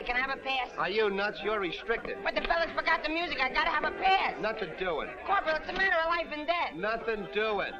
S5: Can I have a pass?
S2: Are you nuts? You're restricted.
S5: But the fellas forgot the music. I gotta have a pass.
S2: Nothing doing.
S5: Corporal, it's a matter of life and death.
S2: Nothing doing.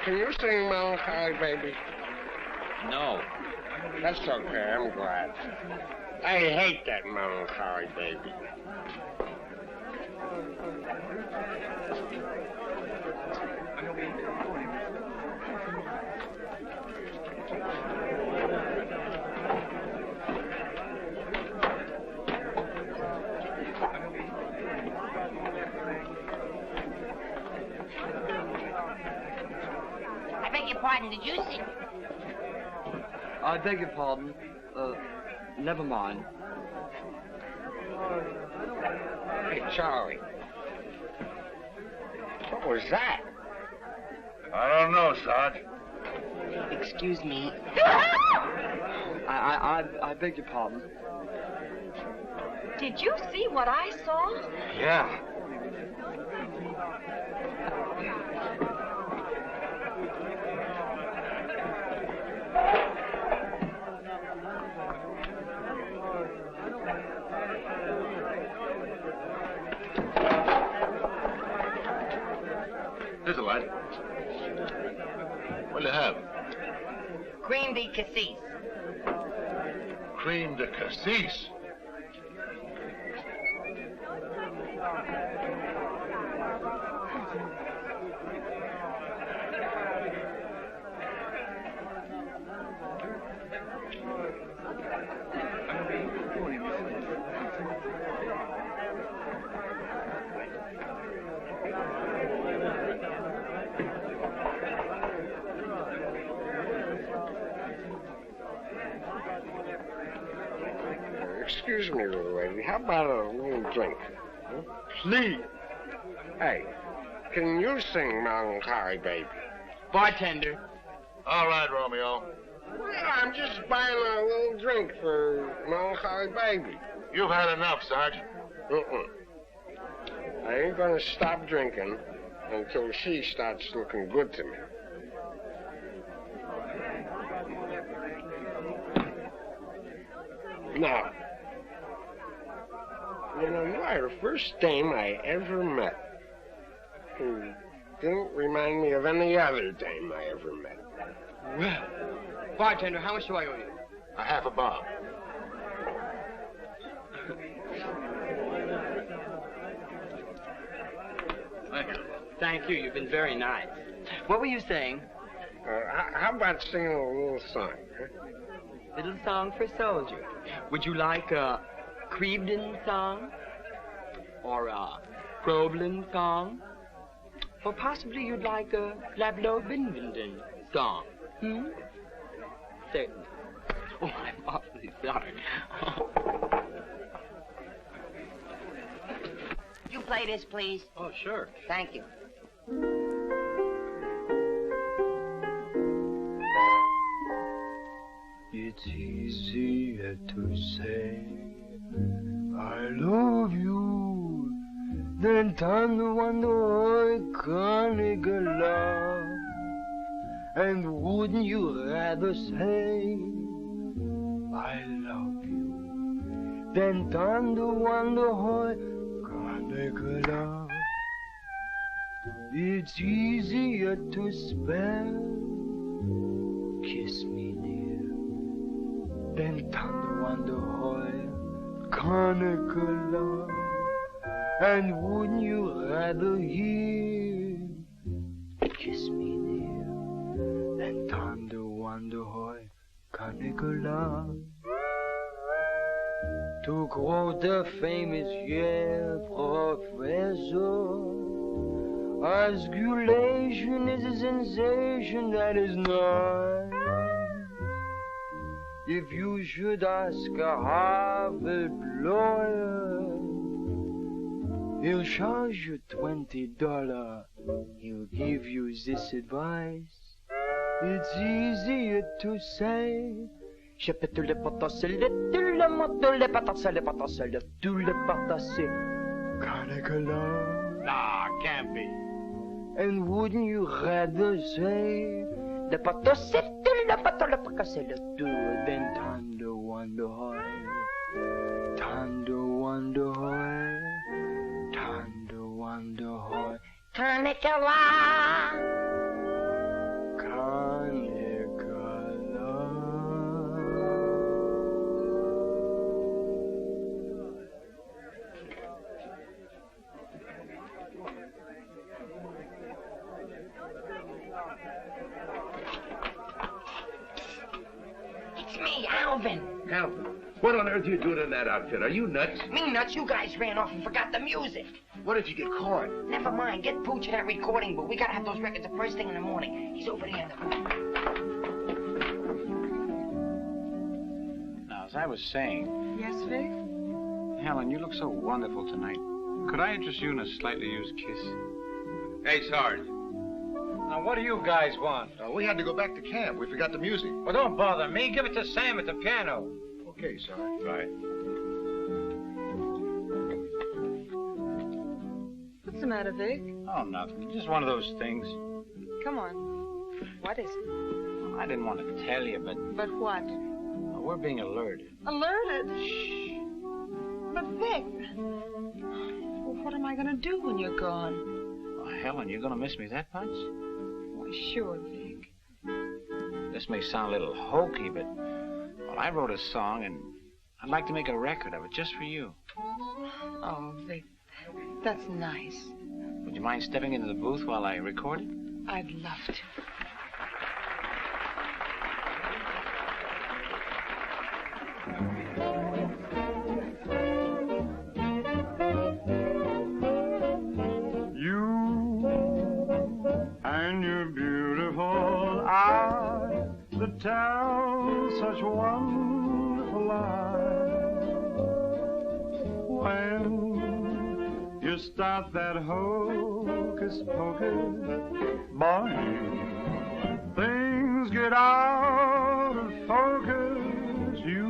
S2: Can you sing Melancholy Baby?
S12: No.
S2: That's okay, I'm glad. I hate that Melancholy Baby.
S5: I beg your pardon, did you see?
S16: I beg your pardon. Never mind.
S2: Hey, Charlie. What was that?
S15: I don't know, Sarge.
S5: Excuse me.
S16: I beg your pardon.
S14: Did you see what I saw?
S15: Yeah. right. What'll you have?
S5: Cream de cassis.
S15: Cream de cassis.
S2: Excuse me, little lady. How about a little drink? Huh? Please. Hey, can you sing Melancholy Baby?
S12: Bartender.
S15: All right, Romeo.
S2: Well, I'm just buying a little drink for Melancholy Baby.
S15: You've had enough, Sergeant.
S2: I ain't gonna stop drinking until she starts looking good to me. Now, you know, you are the first dame I ever met who didn't remind me of any other dame I ever met.
S12: Well, bartender, how much do I owe you?
S15: A half a bob.
S12: Thank you. You've been very nice. What were you saying?
S2: How about singing a little song? Huh?
S12: Little song for soldier. Would you like a Creebden song? Or a Croblen song? Or possibly you'd like a Lablo Binvinden song? Certainly. Oh, I'm awfully sorry.
S5: You play this, please?
S7: Oh, sure.
S5: Thank you.
S4: It's easier to say I love you than to wonder can't love. And wouldn't you rather say I love you than to wonder can't love? It's easier to spell kiss me dear than to wonder can't love. And wouldn't you rather hear kiss me dear than to wonder can't love? To quote the famous Yale professor, osculation is a sensation that is not. If you should ask a Harvard lawyer, he'll charge you $20. He'll give you this advice. It's easier to say. Je peux tous les potasser, tout le monde, tous les potasser, tous les potasser. Can't love.
S7: Nah, can't be.
S4: And wouldn't you rather say the potasser, tout le potasser, tout than tender wonder hoy, tender wonder hoy, tender wonder hoy.
S5: Can't love.
S2: Alvin,
S17: what on earth are you doing in that outfit? Are you nuts?
S2: Me nuts? You guys ran off and forgot the music.
S17: What if you get caught?
S2: Never mind. Get Pooch in that recording booth. We gotta have those records the first thing in the morning. He's over there in the booth.
S7: Now, as I was saying...
S18: Yes, Vic?
S7: Helen, you look so wonderful tonight. Could I interest you in a slightly used kiss?
S17: Hey, Sarge.
S7: Now, what do you guys want?
S15: We had to go back to camp. We forgot the music.
S7: Well, don't bother me. Give it to Sam at the piano.
S15: Okay, Sarge.
S17: Right.
S18: What's the matter, Vic?
S7: Oh, nothing. Just one of those things.
S18: Come on. What is it?
S7: Well, I didn't want to tell you, but...
S18: But what?
S7: Well, we're being alerted.
S18: Alerted? Shh. But, Vic, well, what am I going to do when you're gone?
S7: Well, Kellin, you gonna miss me that much?
S18: Why, sure, Vic.
S7: This may sound a little hokey, but well, I wrote a song, and I'd like to make a record of it just for you.
S18: Oh, Vic, that's nice.
S7: Would you mind stepping into the booth while I record it?
S18: I'd love to.
S4: Tell such wonderful lies when you start that hocus pocus, boy, things get out of focus. You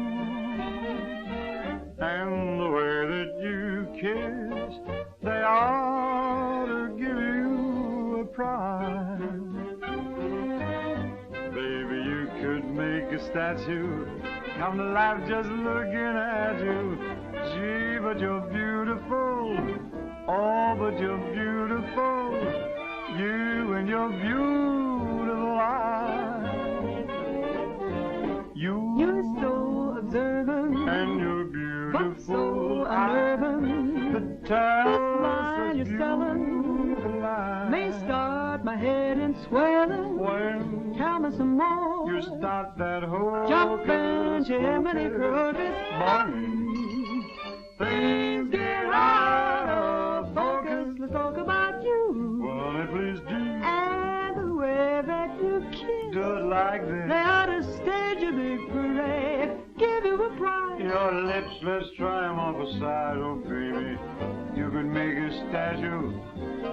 S4: and the way that you kiss, they ought to give you a prize. Make a statue come to life just looking at you. Gee, but you're beautiful. Oh, but you're beautiful. You and your beautiful eyes.
S6: You're so observant,
S4: and you're beautiful,
S6: but so unnerving.
S4: The tell
S6: line you're selling may start my head in swelling.
S4: When
S6: tell me some more.
S4: You start that whole
S6: jumping Jimmie crocus,
S4: things get
S6: out of focus. Let's talk about you.
S4: Well, please do.
S6: And the way that you kiss.
S4: Do it like this.
S6: They ought to stage a big parade. Give you a prize.
S4: Your lips, let's try them on the side, oh baby. You could make a statue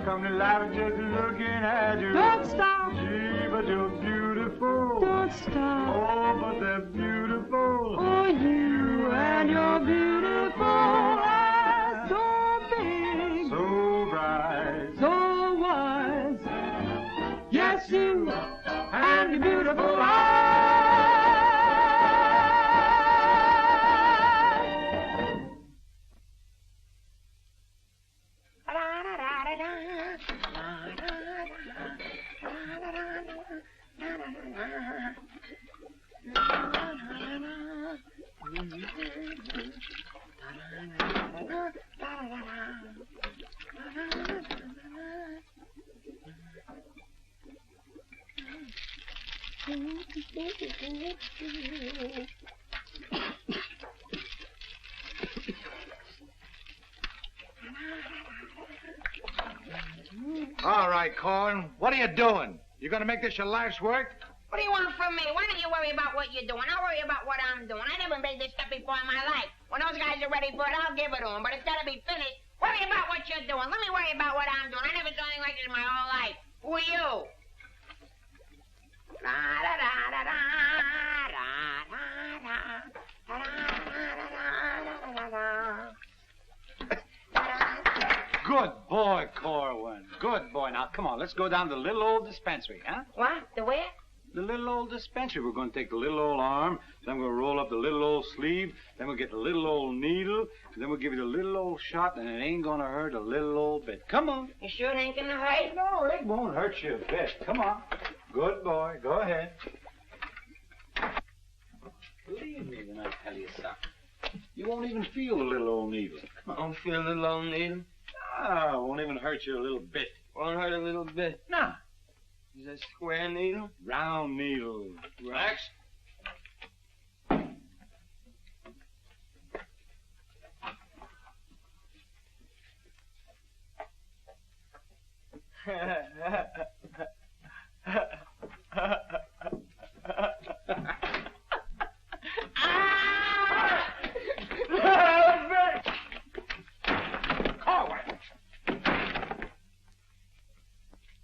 S4: come to life just looking at you.
S6: Don't stop.
S4: Gee, but you're beautiful.
S6: Don't stop.
S4: Oh, but they're beautiful.
S6: Oh, you and your beautiful eyes. So big.
S4: So bright.
S6: So wise. Yes, you and your beautiful eyes.
S3: All right, Corn. What are you doing? You gonna make this your life's work?
S5: What do you want from me? Why don't you worry about what you're doing? I'll worry about what I'm doing. I never made this stuff before in my life. When those guys are ready for it, I'll give it to them. But it's got to be finished. Worry about what you're doing. Let me worry about what I'm doing. I never done anything like this in my whole life. Who are you?
S7: Good boy, Corwin. Good boy. Now, come on, let's go down to the little old dispensary, huh?
S5: What? The where?
S7: The little old dispensary. We're going to take the little old arm, then we'll roll up the little old sleeve, then we'll get the little old needle, then we'll give you the little old shot, and it ain't going to hurt a little old bit. Come on.
S5: You sure it ain't going to hurt?
S7: No, it won't hurt you a bit. Come on. Good boy. Go ahead. Believe me when I tell you something. You won't even feel the little old needle.
S12: I don't feel a little old needle.
S7: Ah, it won't even hurt you a little bit.
S12: Won't hurt a little bit.
S7: No.
S12: Is that square needle?
S7: Round needle.
S12: Relax.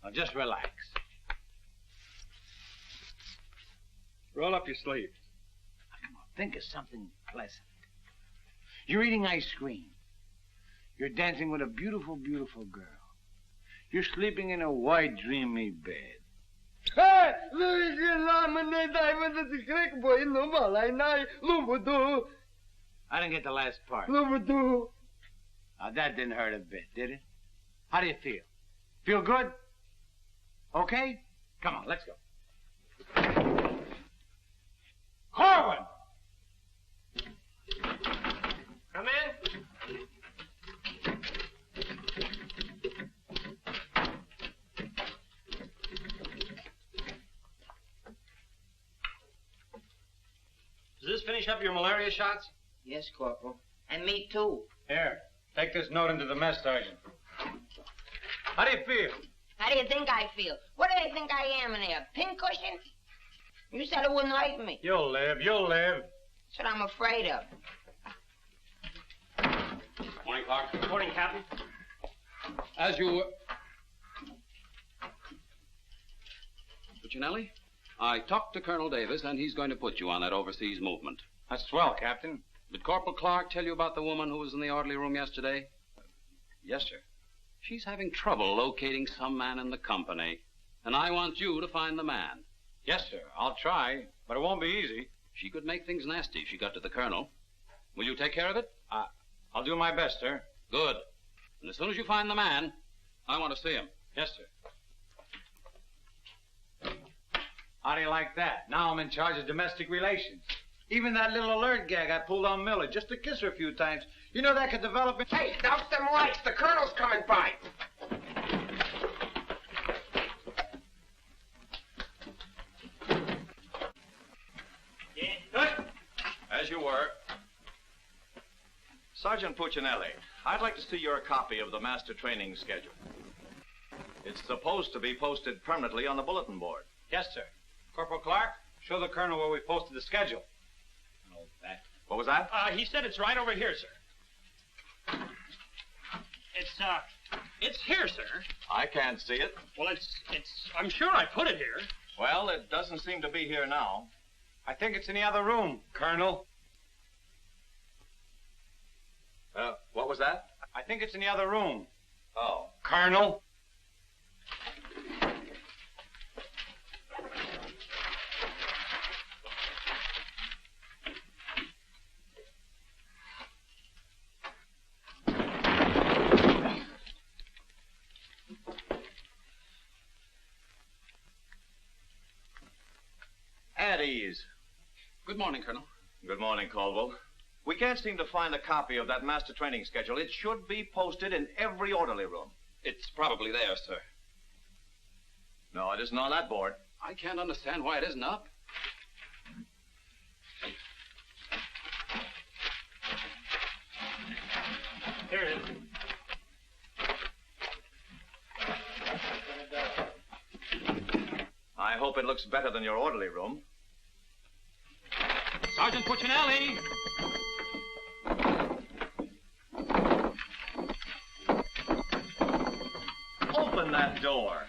S7: Now just relax.
S3: Roll up your sleeve.
S7: Come on, think of something pleasant. You're eating ice cream. You're dancing with a beautiful, beautiful girl. You're sleeping in a white, dreamy bed.
S12: I
S7: didn't get the last part. Now, that didn't hurt a bit, did it? How do you feel? Feel good? Okay? Come on, let's go. Corwin!
S2: Come in.
S8: Does this finish up your malaria shots?
S5: Yes, Corporal. And me, too.
S7: Here, take this note into the mess, Sergeant. How do you feel?
S5: How do you think I feel? What do they think I am in there, a pincushion? You said it wouldn't hurt me.
S7: You'll live, you'll live.
S5: That's what I'm afraid of.
S10: Morning, Clark.
S8: Good morning, Captain.
S10: As you... Puccinelli, I talked to Colonel Davis, and he's going to put you on that overseas movement.
S7: That's swell, Captain.
S10: Did Corporal Clark tell you about the woman who was in the orderly room yesterday?
S7: Yes, sir.
S10: She's having trouble locating some man in the company, and I want you to find the man.
S7: Yes, sir. I'll try, but it won't be easy.
S10: She could make things nasty if she got to the colonel. Will you take care of it?
S7: I'll do my best, sir.
S10: Good. And as soon as you find the man, I want to see him.
S7: Yes, sir. How do you like that? Now I'm in charge of domestic relations. Even that little alert gag I pulled on Millie, just to kiss her a few times. You know that could develop...
S2: Hey, douse them lights. The colonel's coming by.
S19: As you were. Sergeant Puccinelli, I'd like to see your copy of the master training schedule. It's supposed to be posted permanently on the bulletin board.
S7: Yes, sir. Corporal Clark, show the colonel where we posted the schedule.
S19: Oh, that. What was that?
S8: He said it's right over here, sir. It's here, sir.
S19: I can't see it.
S8: Well, I'm sure I put it here.
S19: Well, it doesn't seem to be here now.
S7: I think it's in the other room, Colonel.
S19: What was that?
S7: I think it's in the other room.
S19: Oh.
S7: Colonel.
S19: At ease.
S10: Good morning, Colonel.
S19: Good morning, Caldwell. We can't seem to find a copy of that master training schedule. It should be posted in every orderly room.
S10: It's probably there, sir.
S19: No, it isn't on that board.
S10: I can't understand why it isn't up.
S8: Here it is.
S19: I hope it looks better than your orderly room.
S10: Sergeant Puccinelli!
S19: Open that door.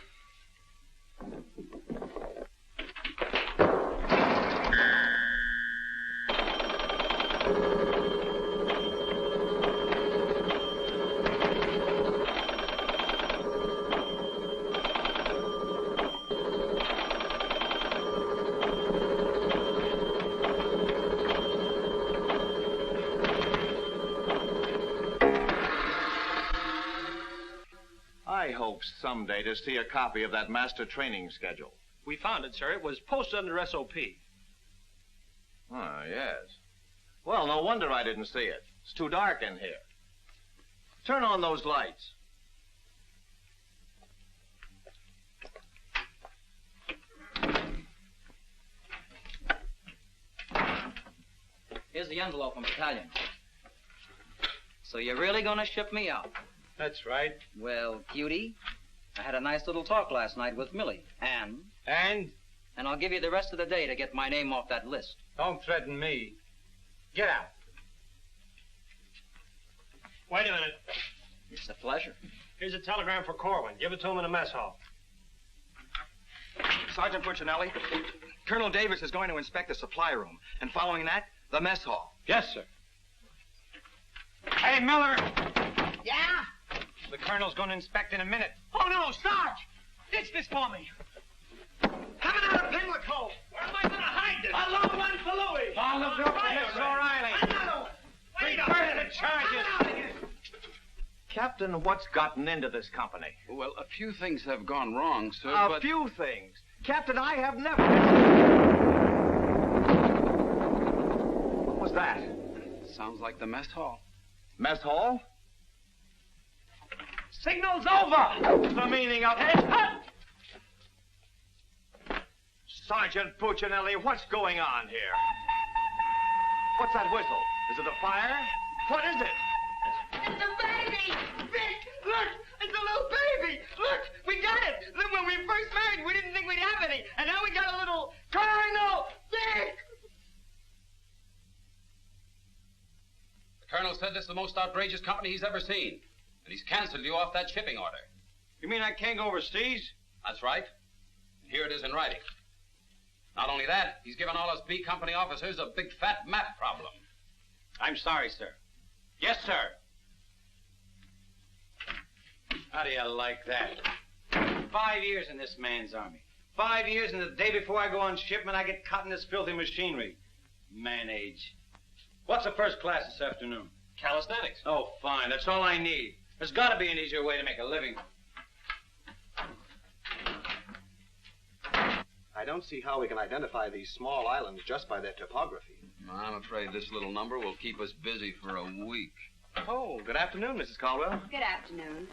S19: I hope someday to see a copy of that master training schedule.
S8: We found it, sir. It was posted under SOP.
S19: Oh, yes. Well, no wonder I didn't see it. It's too dark in here. Turn on those lights.
S12: Here's the envelope from battalion. So you're really gonna ship me out?
S7: That's right.
S12: Well, cutie, I had a nice little talk last night with Millie. And? And I'll give you the rest of the day to get my name off that list.
S7: Don't threaten me. Get out.
S8: Wait a minute.
S12: It's a pleasure.
S8: Here's a telegram for Corwin. Give it to him in the mess hall.
S11: Sergeant Puccinelli, Colonel Davis is going to inspect the supply room, and following that, the mess hall.
S7: Yes, sir. Hey, Miller!
S2: Yeah?
S7: The colonel's going to inspect in a minute.
S2: Oh, no, Sarge! Ditch this for me. Coming out of Pimlico. Where am I going to hide this? A long one for Louis.
S7: All of them for Miss O'Reilly.
S2: Another one. Wait up.
S7: Reverse the charges.
S19: Captain, what's gotten into this company?
S10: Well, a few things have gone wrong, sir,
S19: A few things. Captain, I have never... What was that?
S10: Sounds like the mess hall.
S19: Mess hall? Signal's over! The meaning of it. Sergeant Puccinelli, what's going on here? What's that whistle? Is it a fire? What is it?
S6: It's a baby! Vic, look! It's a little baby! Look! We got it! Look, when we first married, we didn't think we'd have any. And now we got a little Colonel! Vic!
S10: The Colonel said this is the most outrageous company he's ever seen. And he's canceled you off that shipping order.
S19: You mean I can't go overseas?
S10: That's right. Here it is in writing. Not only that, he's given all us B Company officers a big fat map problem.
S19: I'm sorry, sir. Yes, sir.
S7: How do you like that? 5 years in this man's army. 5 years, and the day before I go on shipment, I get caught in this filthy machinery. Man age. What's the first class this afternoon?
S8: Calisthenics.
S7: Oh, fine. That's all I need. There's got to be an easier way to make a living.
S20: I don't see how we can identify these small islands just by their topography.
S10: I'm afraid this little number will keep us busy for a week.
S20: Oh, good afternoon, Mrs. Caldwell.
S14: Good afternoon.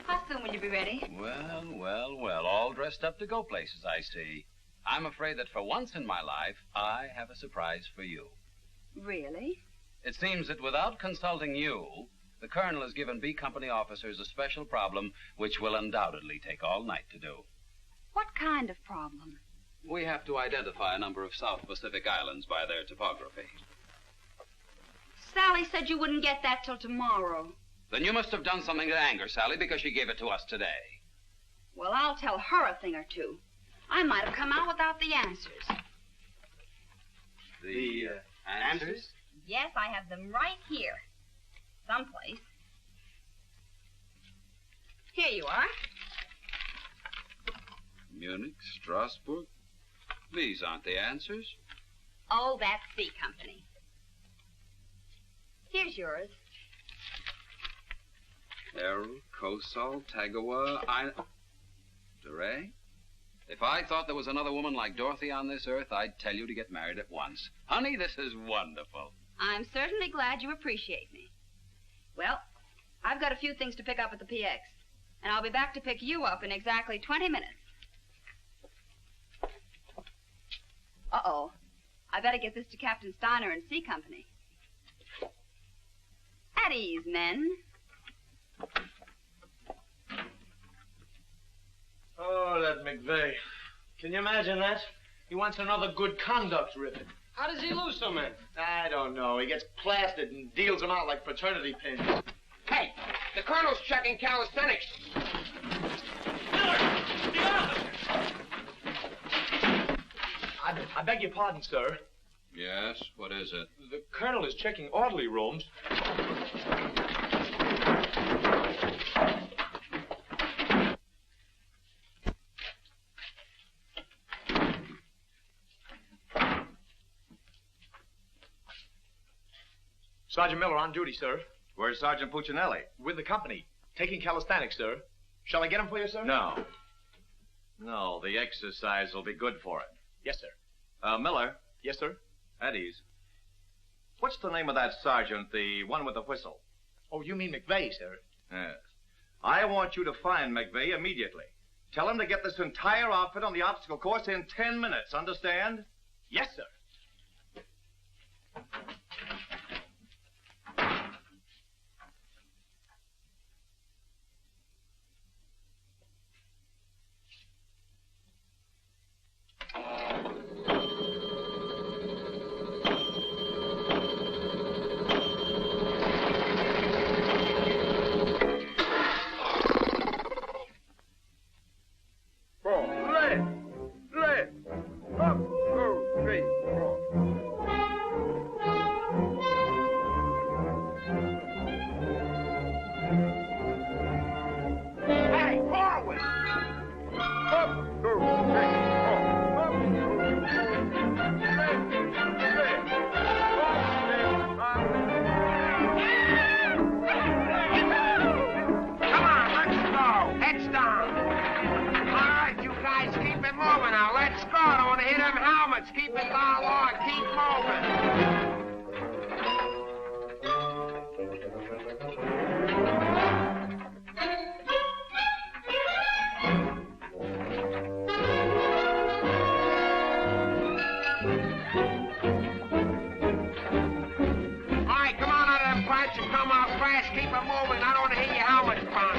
S14: How soon will you be ready?
S10: Well, all dressed up to go places, I see. I'm afraid that for once in my life, I have a surprise for you.
S14: Really?
S10: It seems that without consulting you, the Colonel has given B Company officers a special problem which will undoubtedly take all night to do.
S14: What kind of problem?
S10: We have to identify a number of South Pacific islands by their topography.
S14: Sally said you wouldn't get that till tomorrow.
S10: Then you must have done something to anger Sally because she gave it to us today.
S14: Well, I'll tell her a thing or two. I might have come out without the answers.
S10: The answers?
S14: Yes, I have them right here. Someplace. Here you are.
S10: Munich, Strasbourg. These aren't the answers.
S14: Oh, that's C Company. Here's yours.
S10: Errol, Kosal, Tagawa, DeRay? If I thought there was another woman like Dorothy on this earth, I'd tell you to get married at once. Honey, this is wonderful.
S14: I'm certainly glad you appreciate me. Well, I've got a few things to pick up at the PX, and I'll be back to pick you up in exactly 20 minutes. Uh-oh. I better get this to Captain Steiner and C Company. At ease, men.
S3: Oh, that McVeigh. Can you imagine that? He wants another good conduct ribbon.
S8: How does he lose so many?
S3: I don't know. He gets plastered and deals them out like fraternity pins.
S2: Hey, the Colonel's checking calisthenics.
S3: I beg your pardon, sir.
S10: Yes, what is it?
S3: The Colonel is checking orderly rooms. Sergeant Miller on duty, sir.
S19: Where's Sergeant Puccinelli?
S3: With the company. Taking calisthenics, sir. Shall I get him for you, sir?
S19: No. No, the exercise will be good for it.
S3: Yes, sir.
S19: Miller.
S3: Yes, sir.
S19: At ease. What's the name of that sergeant, the one with the whistle?
S3: Oh, you mean McVeigh, sir?
S19: Yes. I want you to find McVeigh immediately. Tell him to get this entire outfit on the obstacle course in 10 minutes, understand?
S3: Yes, sir.
S2: let's keep it all on. Keep moving. All right, come on out of them parts and come out fast. Keep it moving. I don't want to hear your helmet pound.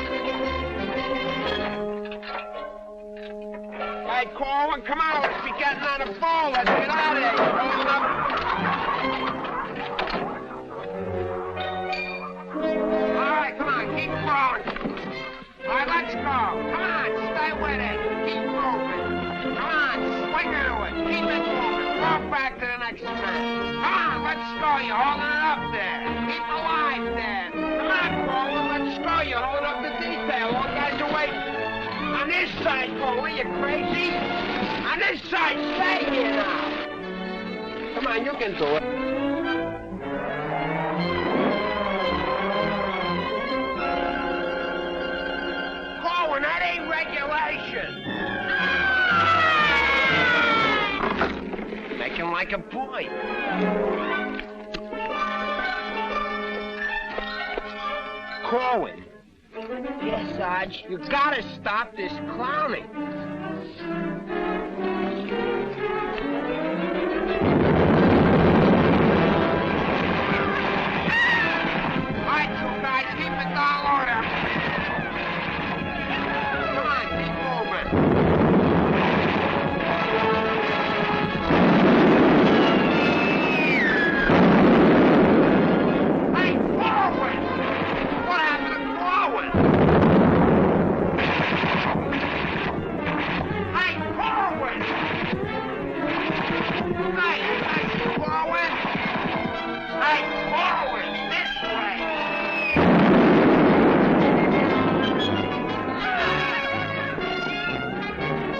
S2: Hey, Corwin, come on. Let's be getting on the phone. Let's get out of here. You're rolling up. All right, come on. Keep going. All right, let's go. Come on. Stay with it. Keep moving. Come on. Swing into it. Keep it moving. Walk back to the next turn. Come on. Let's go. You're holding it up there. Keep alive there. Come on, Corwin. Let's go. You're holding up the detail. All guys are waiting. On this side, Corwin, you crazy? On this side, stay here now. Come on, you can do it. Corwin, that ain't regulation. Make him like a boy. Corwin. Yes, Sarge. You gotta stop this clowning. All right, you guys, keep it all order. Come on, keep moving. Hey, Corwin! What happened to Corwin? Hey, Corwin! Hey, Corwin! Hey, Corwin! This way!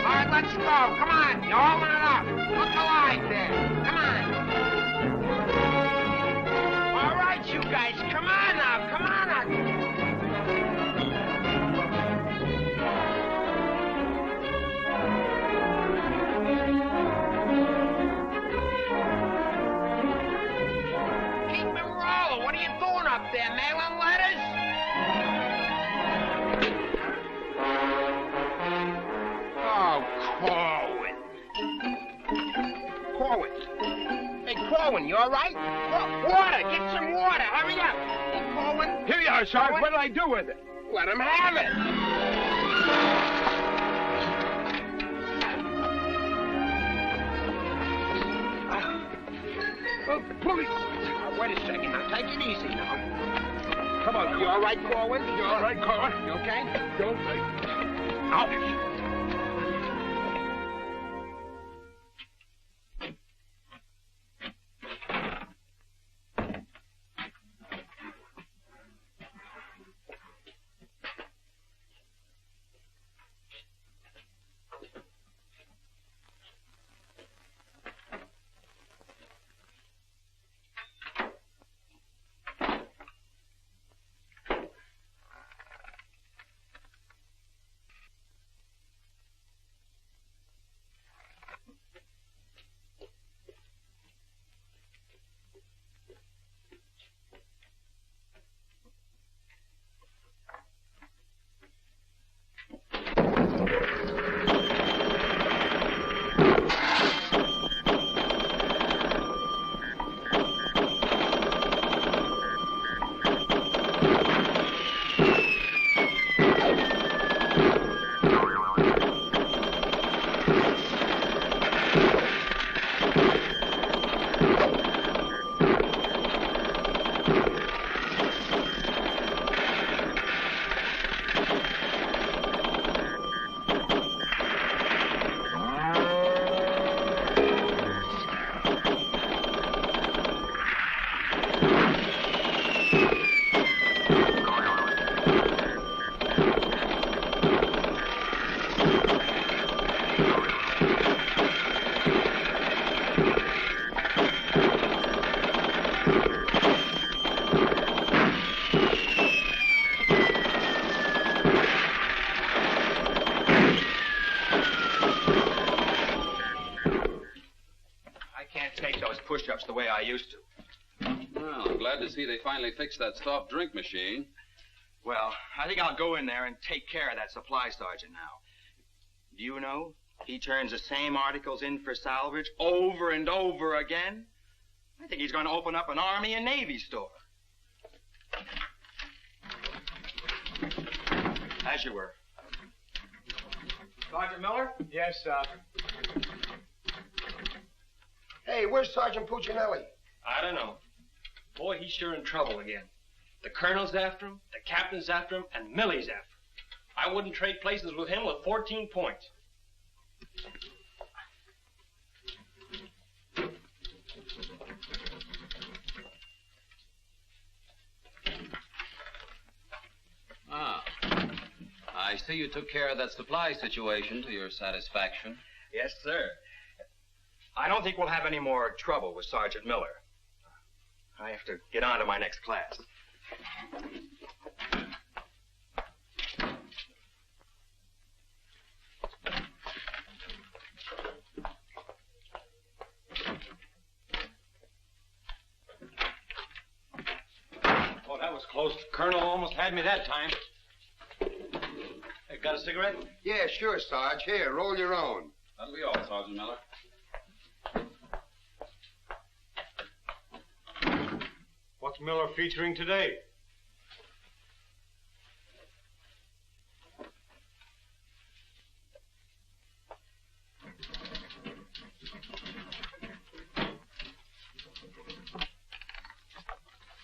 S2: All right, let's go. Come on. You're holding it up. Look alive there. Come on. All right, you guys. Come on now. Come on now. Keep it rolling. What are you doing up there, mailing letters? Oh, Corwin. Corwin. Hey, Corwin, you all right? Water. Get some water. Hurry up. Hey, Corwin.
S17: Here you are, Sarge.
S2: Corwin?
S17: What did I do with it?
S2: Let him have it. Oh, police. Wait a second. Now, take it easy now. Come on. You all right, Corwin?
S17: You all right, Corwin?
S2: You okay?
S17: Don't think.
S2: Ouch.
S11: pickups the way I used to.
S10: Well, I'm glad to see they finally fixed that soft drink machine.
S11: Well, I think I'll go in there and take care of that supply sergeant now. Do you know, he turns the same articles in for salvage over and over again. I think he's going to open up an Army and Navy store. As you were. Sergeant Miller?
S3: Yes, sir.
S2: Hey, where's Sergeant Puccinelli?
S8: I don't know. Boy, he's sure in trouble again. The colonel's after him, the captain's after him, and Millie's after him. I wouldn't trade places with him with 14 points.
S10: Ah. I see you took care of that supply situation to your satisfaction.
S11: Yes, sir. I don't think we'll have any more trouble with Sergeant Miller. I have to get on to my next class.
S8: Oh, that was close. Colonel almost had me that time. Hey, got a cigarette?
S9: Yeah, sure, Sarge. Here, roll your own.
S10: That'll be all, Sergeant Miller.
S4: What's Miller featuring today?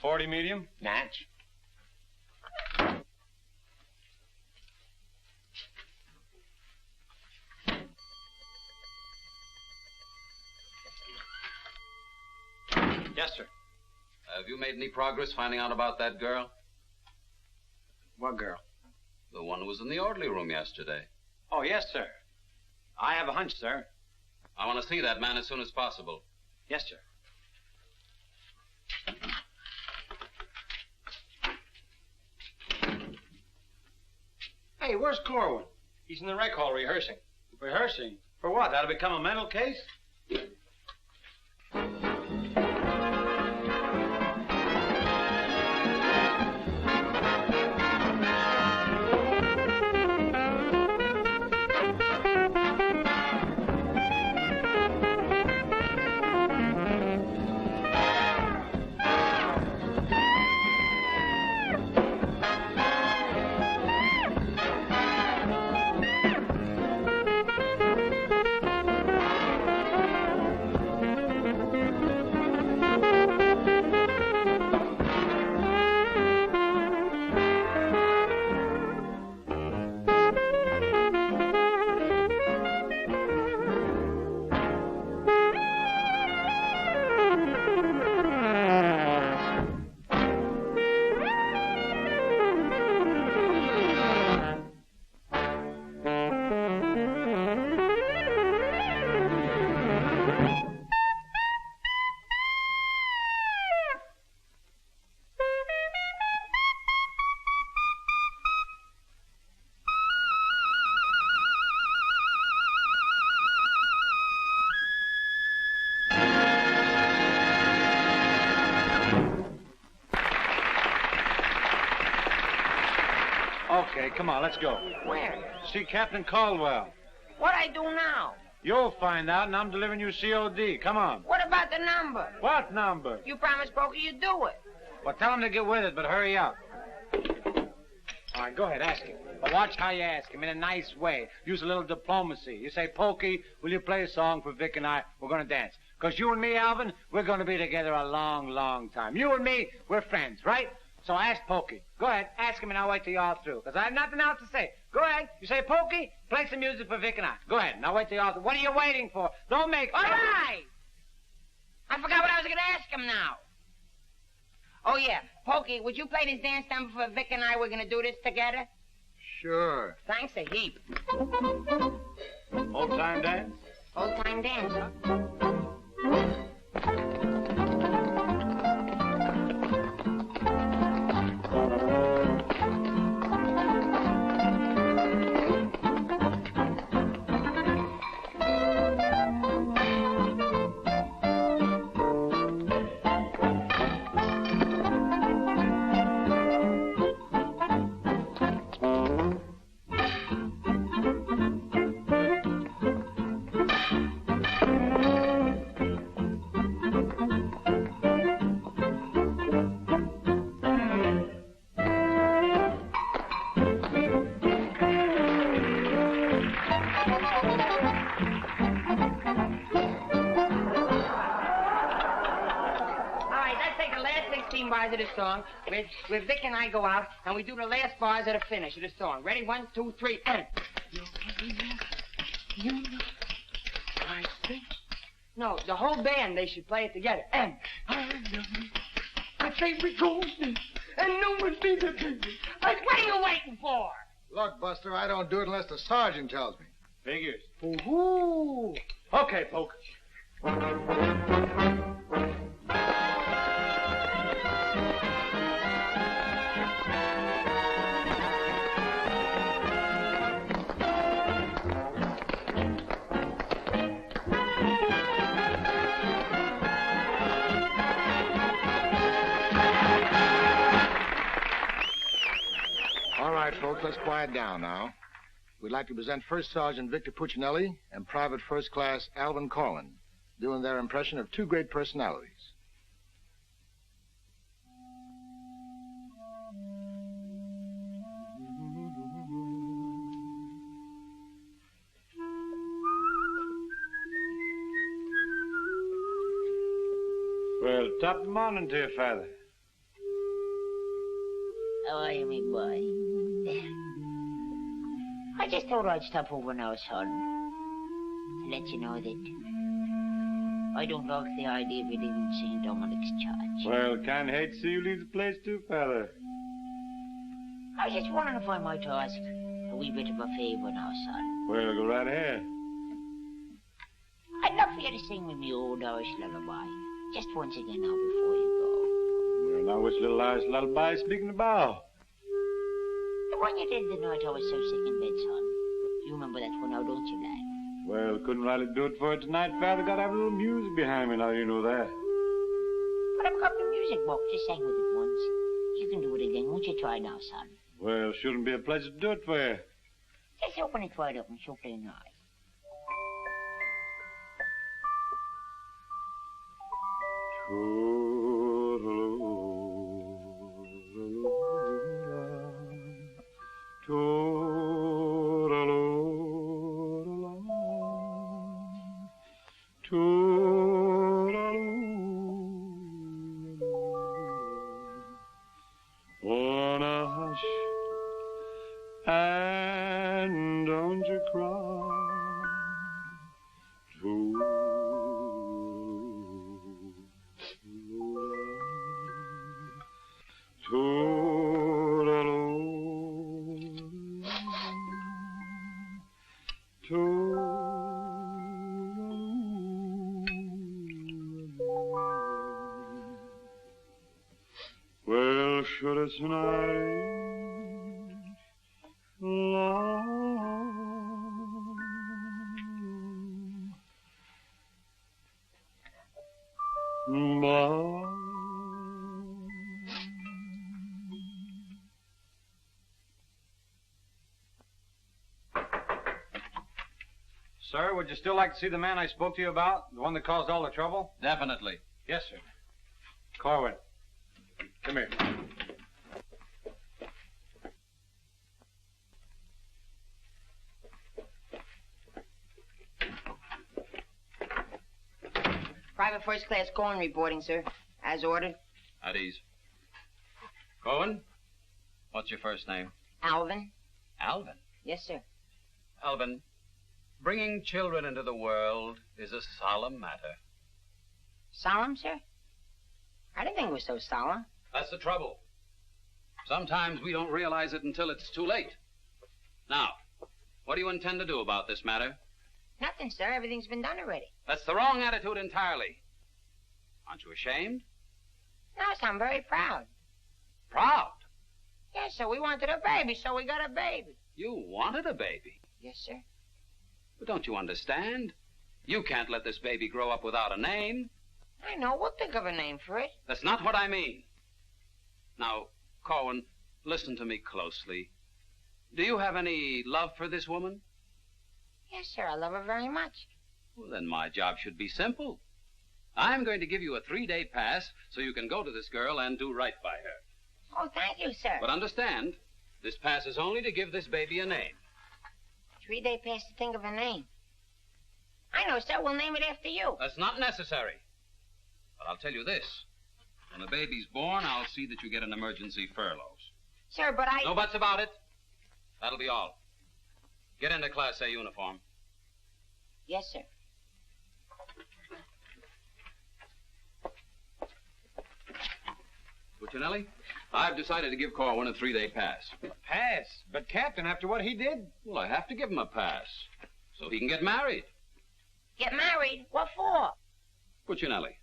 S4: .40 medium?
S2: Natch.
S8: Yes, sir.
S10: Have you made any progress finding out about that girl?
S8: What girl?
S10: The one who was in the orderly room yesterday.
S8: Oh, yes, sir. I have a hunch, sir.
S10: I want to see that man as soon as possible.
S8: Yes, sir. Hey, where's Corwin? He's in the rec hall rehearsing.
S7: Rehearsing? For what? That'll become a mental case? Okay, come on, let's go.
S5: Where?
S7: See Captain Caldwell.
S5: What I do now?
S7: You'll find out, and I'm delivering you COD. Come on.
S5: What about the number?
S7: What number?
S5: You promised Pokey you'd do it.
S7: Well, tell him to get with it, but hurry up. All right, go ahead, ask him. But watch how you ask him in a nice way. Use a little diplomacy. You say, Pokey, will you play a song for Vic and I? We're going to dance. Because you and me, Alvin, we're going to be together a long, long time. You and me, we're friends, right? So ask Pokey. Go ahead, ask him, and I'll wait till you're all through. Because I have nothing else to say. Go ahead. You say, Pokey, play some music for Vic and I. Go ahead, and I'll wait till you're all through. What are you waiting for? Don't make...
S5: All right! I forgot what I was going to ask him now. Oh, yeah. Pokey, would you play this dance number for Vic and I? We're going to do this together?
S3: Sure.
S5: Thanks a heap.
S7: Old-time dance?
S5: Old-time dance, huh? of the song where Vic and I go out and we do the last bars of the finish of the song. Ready? 1, 2, 3, and. No, the whole band, they should play it together. And. I think we go and no one be the baby. What are you waiting for?
S15: Look, Buster, I don't do it unless the sergeant tells me.
S7: Figures.
S5: Ooh.
S7: Okay, Poke.
S15: All right, folks, let's quiet down now. We'd like to present First Sergeant Victor Puccinelli and Private First Class Alvin Collin, doing their impression of two great personalities.
S7: Well, top morning to you, Father.
S21: How are you, me boy? I just thought I'd stop over now, son, to let you know that I don't like the idea of you leaving St. Dominic's Church.
S7: Well, can't hate to see you leave the place too, Father.
S21: I was just wondering if I might ask a wee bit of a favour now, son.
S7: Well, go right ahead.
S21: I'd love for you to sing with me old Irish lullaby, just once again now before you
S7: Well, now which little Irish lullaby speaking about?
S21: go. The one you did the night I was so sick in bed, son. You remember that one now, don't you, lad?
S7: Well, couldn't rightly do it for it tonight, Father. Gotta have a little music behind me now, you know that.
S21: But I've got the music box. Just sang with it once. You can do it again. Won't you try now, son?
S7: Well, shouldn't be a pleasure to do it for you.
S21: Just open it wide up and so play nice.
S4: And don't you cry. Well, should it's night
S7: Sir, would you still like to see the man I spoke to you about? The one that caused all the trouble?
S10: Definitely.
S7: Yes, sir. Corwin, come here.
S5: Private First Class Cohen reporting, sir. As ordered.
S10: At ease. Cohen, what's your first name?
S5: Alvin.
S10: Alvin.
S5: Yes, sir.
S10: Alvin, bringing children into the world is a solemn matter.
S5: Solemn, sir? I didn't think it was so solemn.
S10: That's the trouble. Sometimes we don't realize it until it's too late. Now, what do you intend to do about this matter?
S5: Nothing, sir. Everything's been done already.
S10: That's the wrong attitude entirely. Aren't you ashamed?
S5: No, sir, I'm very proud.
S10: Proud?
S5: Yes, sir. We wanted a baby, so we got a baby.
S10: You wanted a baby?
S5: Yes, sir.
S10: But don't you understand? You can't let this baby grow up without a name.
S5: I know. We'll think of a name for it.
S10: That's not what I mean. Now, Corwin, listen to me closely. Do you have any love for this woman?
S5: Yes, sir. I love her very much.
S10: Well, then my job should be simple. I'm going to give you a 3-day pass so you can go to this girl and do right by her.
S5: Oh, thank you, sir.
S10: But understand, this pass is only to give this baby a name.
S5: 3-day pass to think of a name. I know, sir. We'll name it after you.
S10: That's not necessary. But I'll tell you this. When the baby's born, I'll see that you get an emergency furlough.
S5: Sir, but I...
S10: No buts about it. That'll be all. Get into Class A uniform.
S5: Yes, sir.
S10: Puccinelli, I've decided to give Corwin a 3-day pass.
S7: Pass? But, Captain, after what he did?
S10: Well, I have to give him a pass so he can get married.
S5: Get married? What for?
S10: Puccinelli,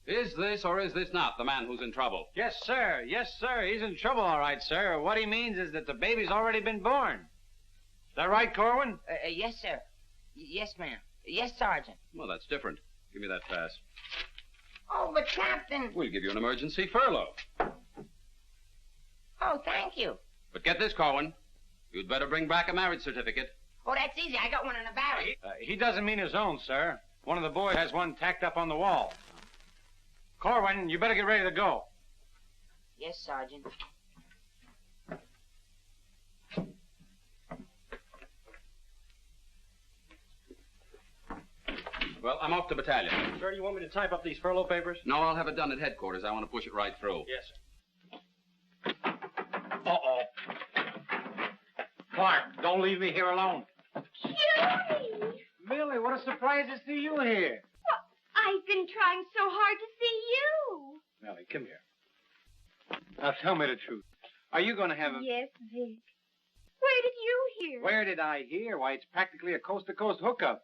S10: is this or is this not the man who's in trouble?
S7: Yes, sir. Yes, sir. He's in trouble, all right, sir. What he means is that the baby's already been born. Is that right, Corwin?
S5: Yes, sir. Yes, ma'am. Yes, Sergeant.
S10: Well, that's different. Give me that pass.
S5: Oh, but Captain...
S10: We'll give you an emergency furlough.
S5: Oh, thank you.
S10: But get this, Corwin. You'd better bring back a marriage certificate.
S5: Oh, that's easy. I got one in the barrel.
S7: He doesn't mean his own, sir. One of the boys has one tacked up on the wall. Corwin, you better get ready to go.
S5: Yes, Sergeant.
S10: Well, I'm off to battalion.
S8: Sir, do you want me to type up these furlough papers?
S10: No, I'll have it done at headquarters. I want to push it right through.
S8: Yes, sir.
S7: Uh-oh. Clark, don't leave me here alone.
S13: Judy!
S7: Millie, what a surprise to see you here.
S13: Well, I've been trying so hard to see you.
S7: Millie, come here. Now, tell me the truth. Are you going to have a...
S13: Yes, Vic. Where did you hear?
S7: Where did I hear? Why, it's practically a coast-to-coast hookup.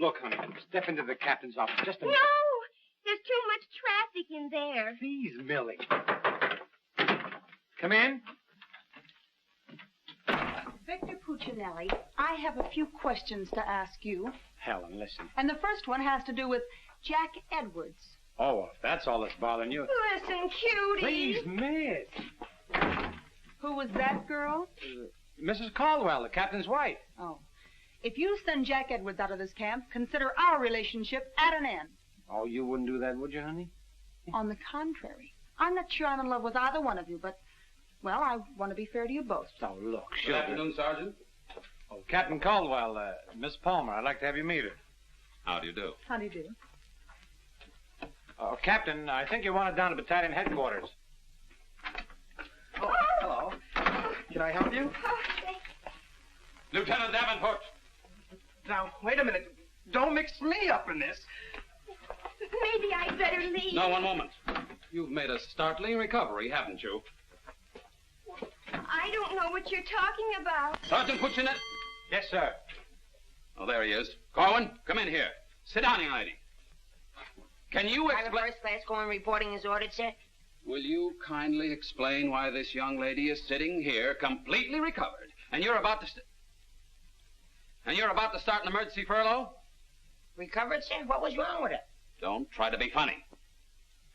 S7: Look, honey, step into the captain's office just a minute.
S13: No! There's too much traffic in there.
S7: Please, Millie. Come in.
S1: Victor Puccinelli, I have a few questions to ask you.
S7: Helen, listen.
S1: And the first one has to do with Jack Edwards.
S7: Oh, well, if that's all that's bothering you.
S13: Listen, cutie.
S7: Please, miss.
S1: Who was that girl?
S7: Mrs. Caldwell, the captain's wife.
S1: Oh. If you send Jack Edwards out of this camp, consider our relationship at an end.
S7: Oh, you wouldn't do that, would you, honey?
S1: On the contrary. I'm not sure I'm in love with either one of you, but, well, I want to be fair to you both.
S7: Oh, look,
S10: Good afternoon, Sergeant.
S7: Oh, Captain Caldwell, Miss Palmer, I'd like to have you meet her.
S10: How do you do?
S1: How do you do?
S7: Oh, Captain, I think you want it down to battalion headquarters.
S16: Oh, hello. Can I help you?
S10: Lieutenant Davenport.
S16: Now, wait a minute. Don't mix me up in this.
S13: Maybe I'd better leave.
S10: No, one moment. You've made a startling recovery, haven't you?
S13: I don't know what you're talking about.
S10: Sergeant Puccinelli.
S7: Yes, sir.
S10: Oh, there he is. Corwin, come in here. Sit down, young lady. Can you
S5: Private
S10: explain...
S5: First Class Corwin reporting as ordered, sir.
S10: Will you kindly explain why this young lady is sitting here completely recovered, and you're about to... start an emergency furlough?
S5: Recovered, sir? What was wrong with her?
S10: Don't try to be funny.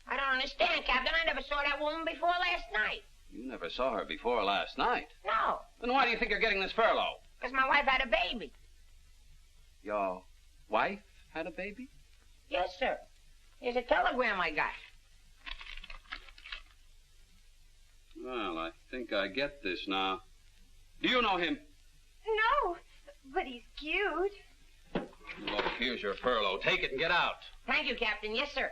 S5: I don't understand, Captain. I never saw that woman before last night.
S10: You never saw her before last night.
S5: No,
S10: Then why do you think you're getting this furlough?
S5: because my wife had a baby.
S10: Your wife had a baby?
S5: Yes, sir. Here's a telegram I got.
S10: Well, I think I get this now. Do you know him?
S13: No, but he's cute.
S10: Look, here's your furlough. Take it and get out.
S5: Thank you, Captain. Yes, sir.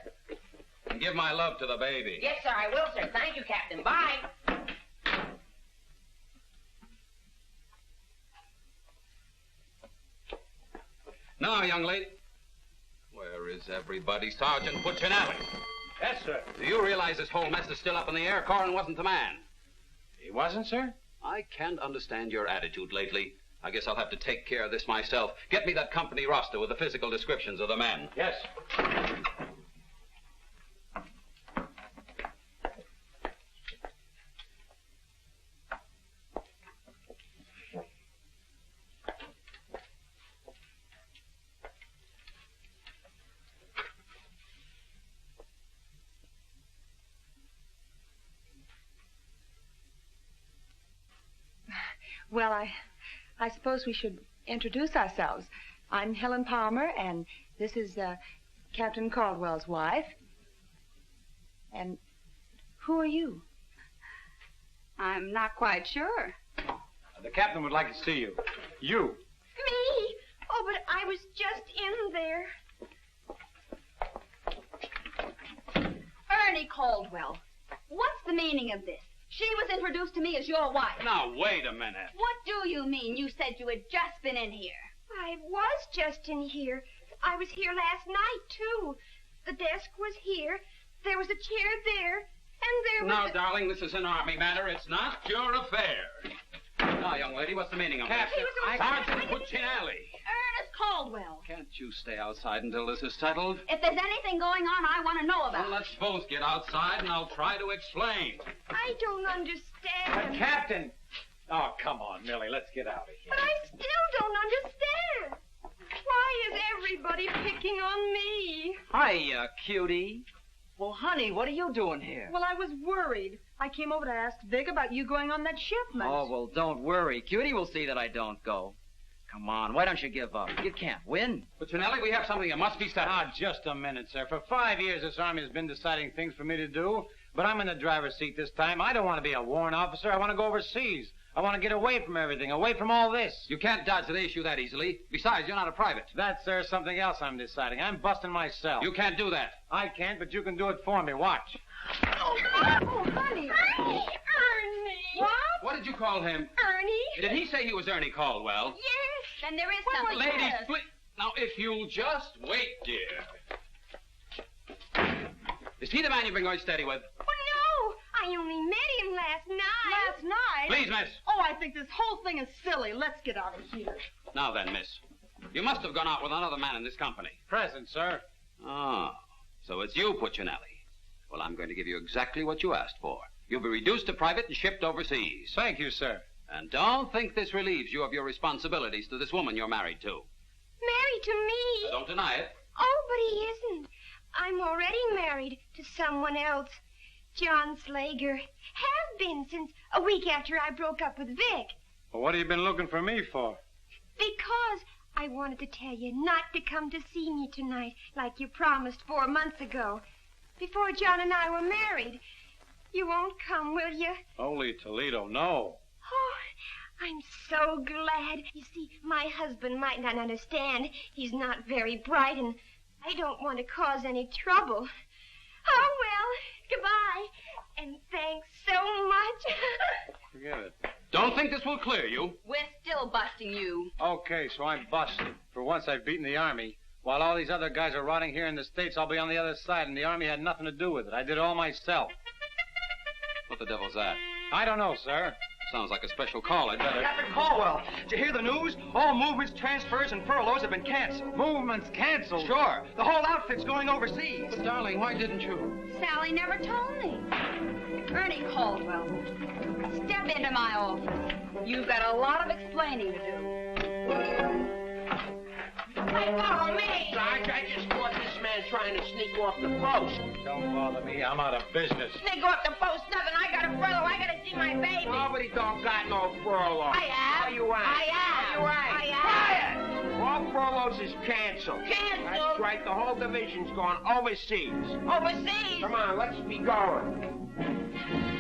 S10: And give my love to the baby.
S5: Yes, sir, I will, sir. Thank you, Captain. Bye.
S10: Now, young lady. Where is everybody? Sergeant Puccinelli.
S7: Yes, sir.
S10: Do you realize this whole mess is still up in the air? Corwin wasn't the man.
S7: He wasn't, sir?
S10: I can't understand your attitude lately. I guess I'll have to take care of this myself. Get me that company roster with the physical descriptions of the men.
S7: Yes.
S1: Well, I suppose we should introduce ourselves. I'm Helen Palmer, and this is Captain Caldwell's wife. And who are you?
S14: I'm not quite sure.
S7: The captain would like to see you. You.
S13: Me? Oh, but I was just in there.
S14: Ernie Caldwell, what's the meaning of this? She was introduced to me as your wife.
S10: Now, wait a minute.
S14: What do you mean? You said you had just been in here.
S13: I was just in here. I was here last night, too. The desk was here. There was a chair there. And there was...
S10: Now, darling, this is an army matter. It's not your affair. Now, young lady, what's the meaning of
S14: Captain,
S10: this? Sergeant Puccinelli.
S14: Ernest Caldwell.
S10: Can't you stay outside until this is settled?
S14: If there's anything going on, I want to know about
S10: Well, let's both get outside, and I'll try to explain.
S13: I don't understand.
S7: Captain! Oh, come on, Millie, let's get out of here.
S13: But I still don't understand. Why is everybody picking on me?
S12: Hiya, cutie. Well, honey, what are you doing here?
S1: Well, I was worried. I came over to ask Vic about you going on that shipment.
S12: Oh, well, don't worry. Cutie will see that I don't go. Come on, why don't you give up? You can't win.
S10: Puccinelli, we have something that must be settled.
S7: Ah, just a minute, sir. For 5 years, this Army has been deciding things for me to do, but I'm in the driver's seat this time. I don't want to be a warrant officer. I want to go overseas. I want to get away from everything, away from all this.
S10: You can't dodge the issue that easily. Besides, you're not a private.
S7: That's, sir, something else I'm deciding. I'm busting myself.
S10: You can't do that.
S7: I can't, but you can do it for me. Watch.
S13: Oh, honey. Ernie!
S10: What? What did you call him?
S13: Ernie?
S10: Did he say he was Ernie Caldwell?
S13: Yes.
S14: Then there is something.
S10: Ladies, please. Now, if you'll just wait, dear. Is he the man you've been going steady with?
S13: Oh, no. I only met him last night.
S1: Last night?
S10: Please, miss.
S1: Oh, I think this whole thing is silly. Let's get out of here.
S10: Now then, miss. You must have gone out with another man in this company.
S7: Present, sir.
S10: Oh, so it's you, Puccinelli. Well, I'm going to give you exactly what you asked for. You'll be reduced to private and shipped overseas.
S7: Thank you, sir.
S10: And don't think this relieves you of your responsibilities to this woman you're married to.
S13: Married to me?
S10: Don't deny it.
S13: Oh, but he isn't. I'm already married to someone else. John Slager. Have been since a week after I broke up with Vic.
S7: Well, what have you been looking for me for?
S13: Because I wanted to tell you not to come to see me tonight like you promised 4 months ago. Before John and I were married. You won't come, will you?
S7: Holy Toledo, no.
S13: Oh, I'm so glad. You see, my husband might not understand. He's not very bright, and I don't want to cause any trouble. Oh, well, goodbye. And thanks so much.
S7: Forget it.
S10: Don't think this will clear you.
S14: We're still busting you.
S7: Okay, so I'm busted. For once I've beaten the Army. While all these other guys are rotting here in the States, I'll be on the other side, and the Army had nothing to do with it. I did it all myself.
S10: What the devil's that?
S7: I don't know, sir.
S10: Sounds like a special call. I'd better...
S11: Captain Caldwell, did you hear the news? All movements, transfers, and furloughs have been canceled.
S7: Movements canceled?
S11: Sure. The whole outfit's going overseas.
S10: But, darling, why didn't you?
S14: Sally never told me. Ernie Caldwell, step into my office. You've got a lot of explaining to do.
S2: Hey, follow me! Sarge, I just caught this man trying to sneak off the post.
S7: Don't bother me. I'm out of business.
S2: Sneak off the post, nothing. I got a furlough. I got to see my baby. Nobody don't got no furlough.
S6: I have.
S2: Oh, you ain't.
S6: I have.
S2: Oh, you ain't.
S6: I
S2: Quiet! All furloughs is canceled.
S6: Canceled?
S2: That's right. The whole division's gone overseas.
S6: Overseas?
S2: Come on, let's be going.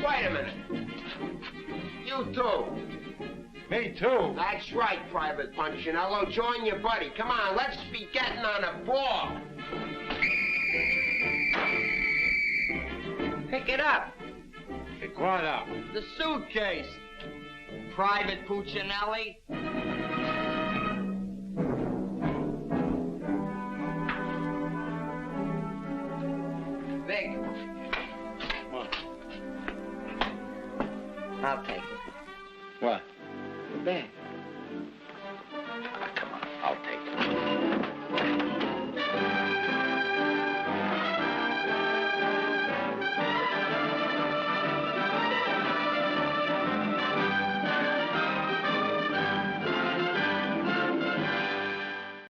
S2: Wait a minute. You too.
S7: Me too.
S2: That's right, Private Punchinello. Join your buddy. Come on, let's be getting on a ball. Pick it up.
S7: Pick what up?
S12: The suitcase. Private Puccinelli.
S2: Vic.
S12: I'll take it.
S7: What?
S12: The bag.